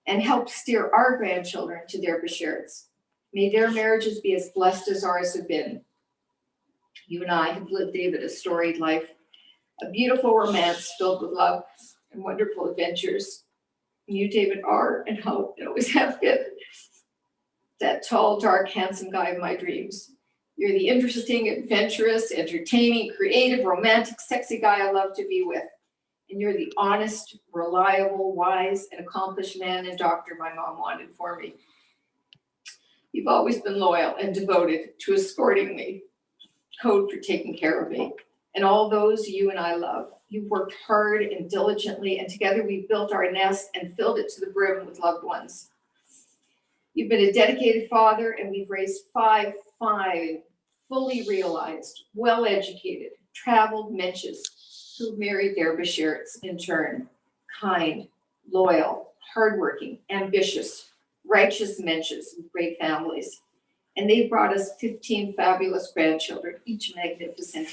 and help steer our grandchildren to their bashirts. May their marriages be as blessed as ours have been. You and I have lived, David, a storied life, a beautiful romance filled with love and wonderful adventures. You, David, are and hope and always have been that tall, dark, handsome guy of my dreams. You're the interesting, adventurous, entertaining, creative, romantic, sexy guy I love to be with. And you're the honest, reliable, wise, and accomplished man and doctor my mom wanted for me. You've always been loyal and devoted to escorting me, code for taking care of me, and all those you and I love. You've worked hard and diligently, and together we've built our nest and filled it to the brim with loved ones. You've been a dedicated father, and we've raised five fine, fully realized, well-educated, traveled menches who married their bashirts in turn. Kind, loyal, hardworking, ambitious, righteous menches with great families. And they brought us 15 fabulous grandchildren, each magnificent.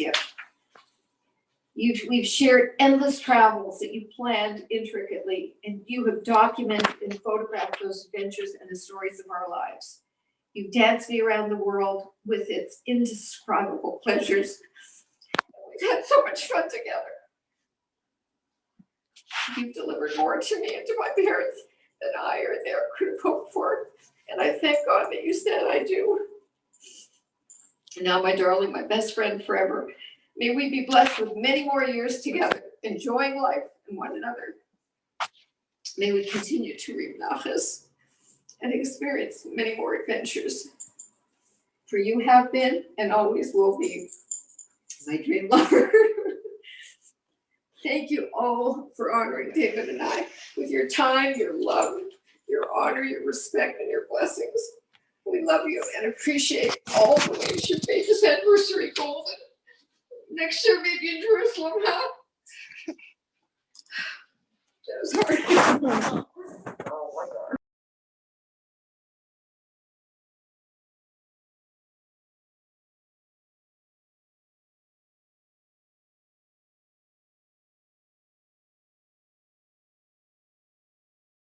We've shared endless travels that you planned intricately, and you have documented and photographed those adventures and the stories of our lives. You've danced me around the world with its indescribable pleasures. We've had so much fun together. You've delivered more to me and to my parents than I or they could have hoped for. And I thank God that you said I do. And now, my darling, my best friend forever, may we be blessed with many more years together, enjoying life and one another. May we continue to read Nachas and experience many more adventures. For you have been and always will be my dream lover. Thank you all for honoring David and I with your time, your love, your honor, your respect, and your blessings. We love you and appreciate all the ways you've made this anniversary golden. Next year, maybe in Jerusalem, huh? That was hard.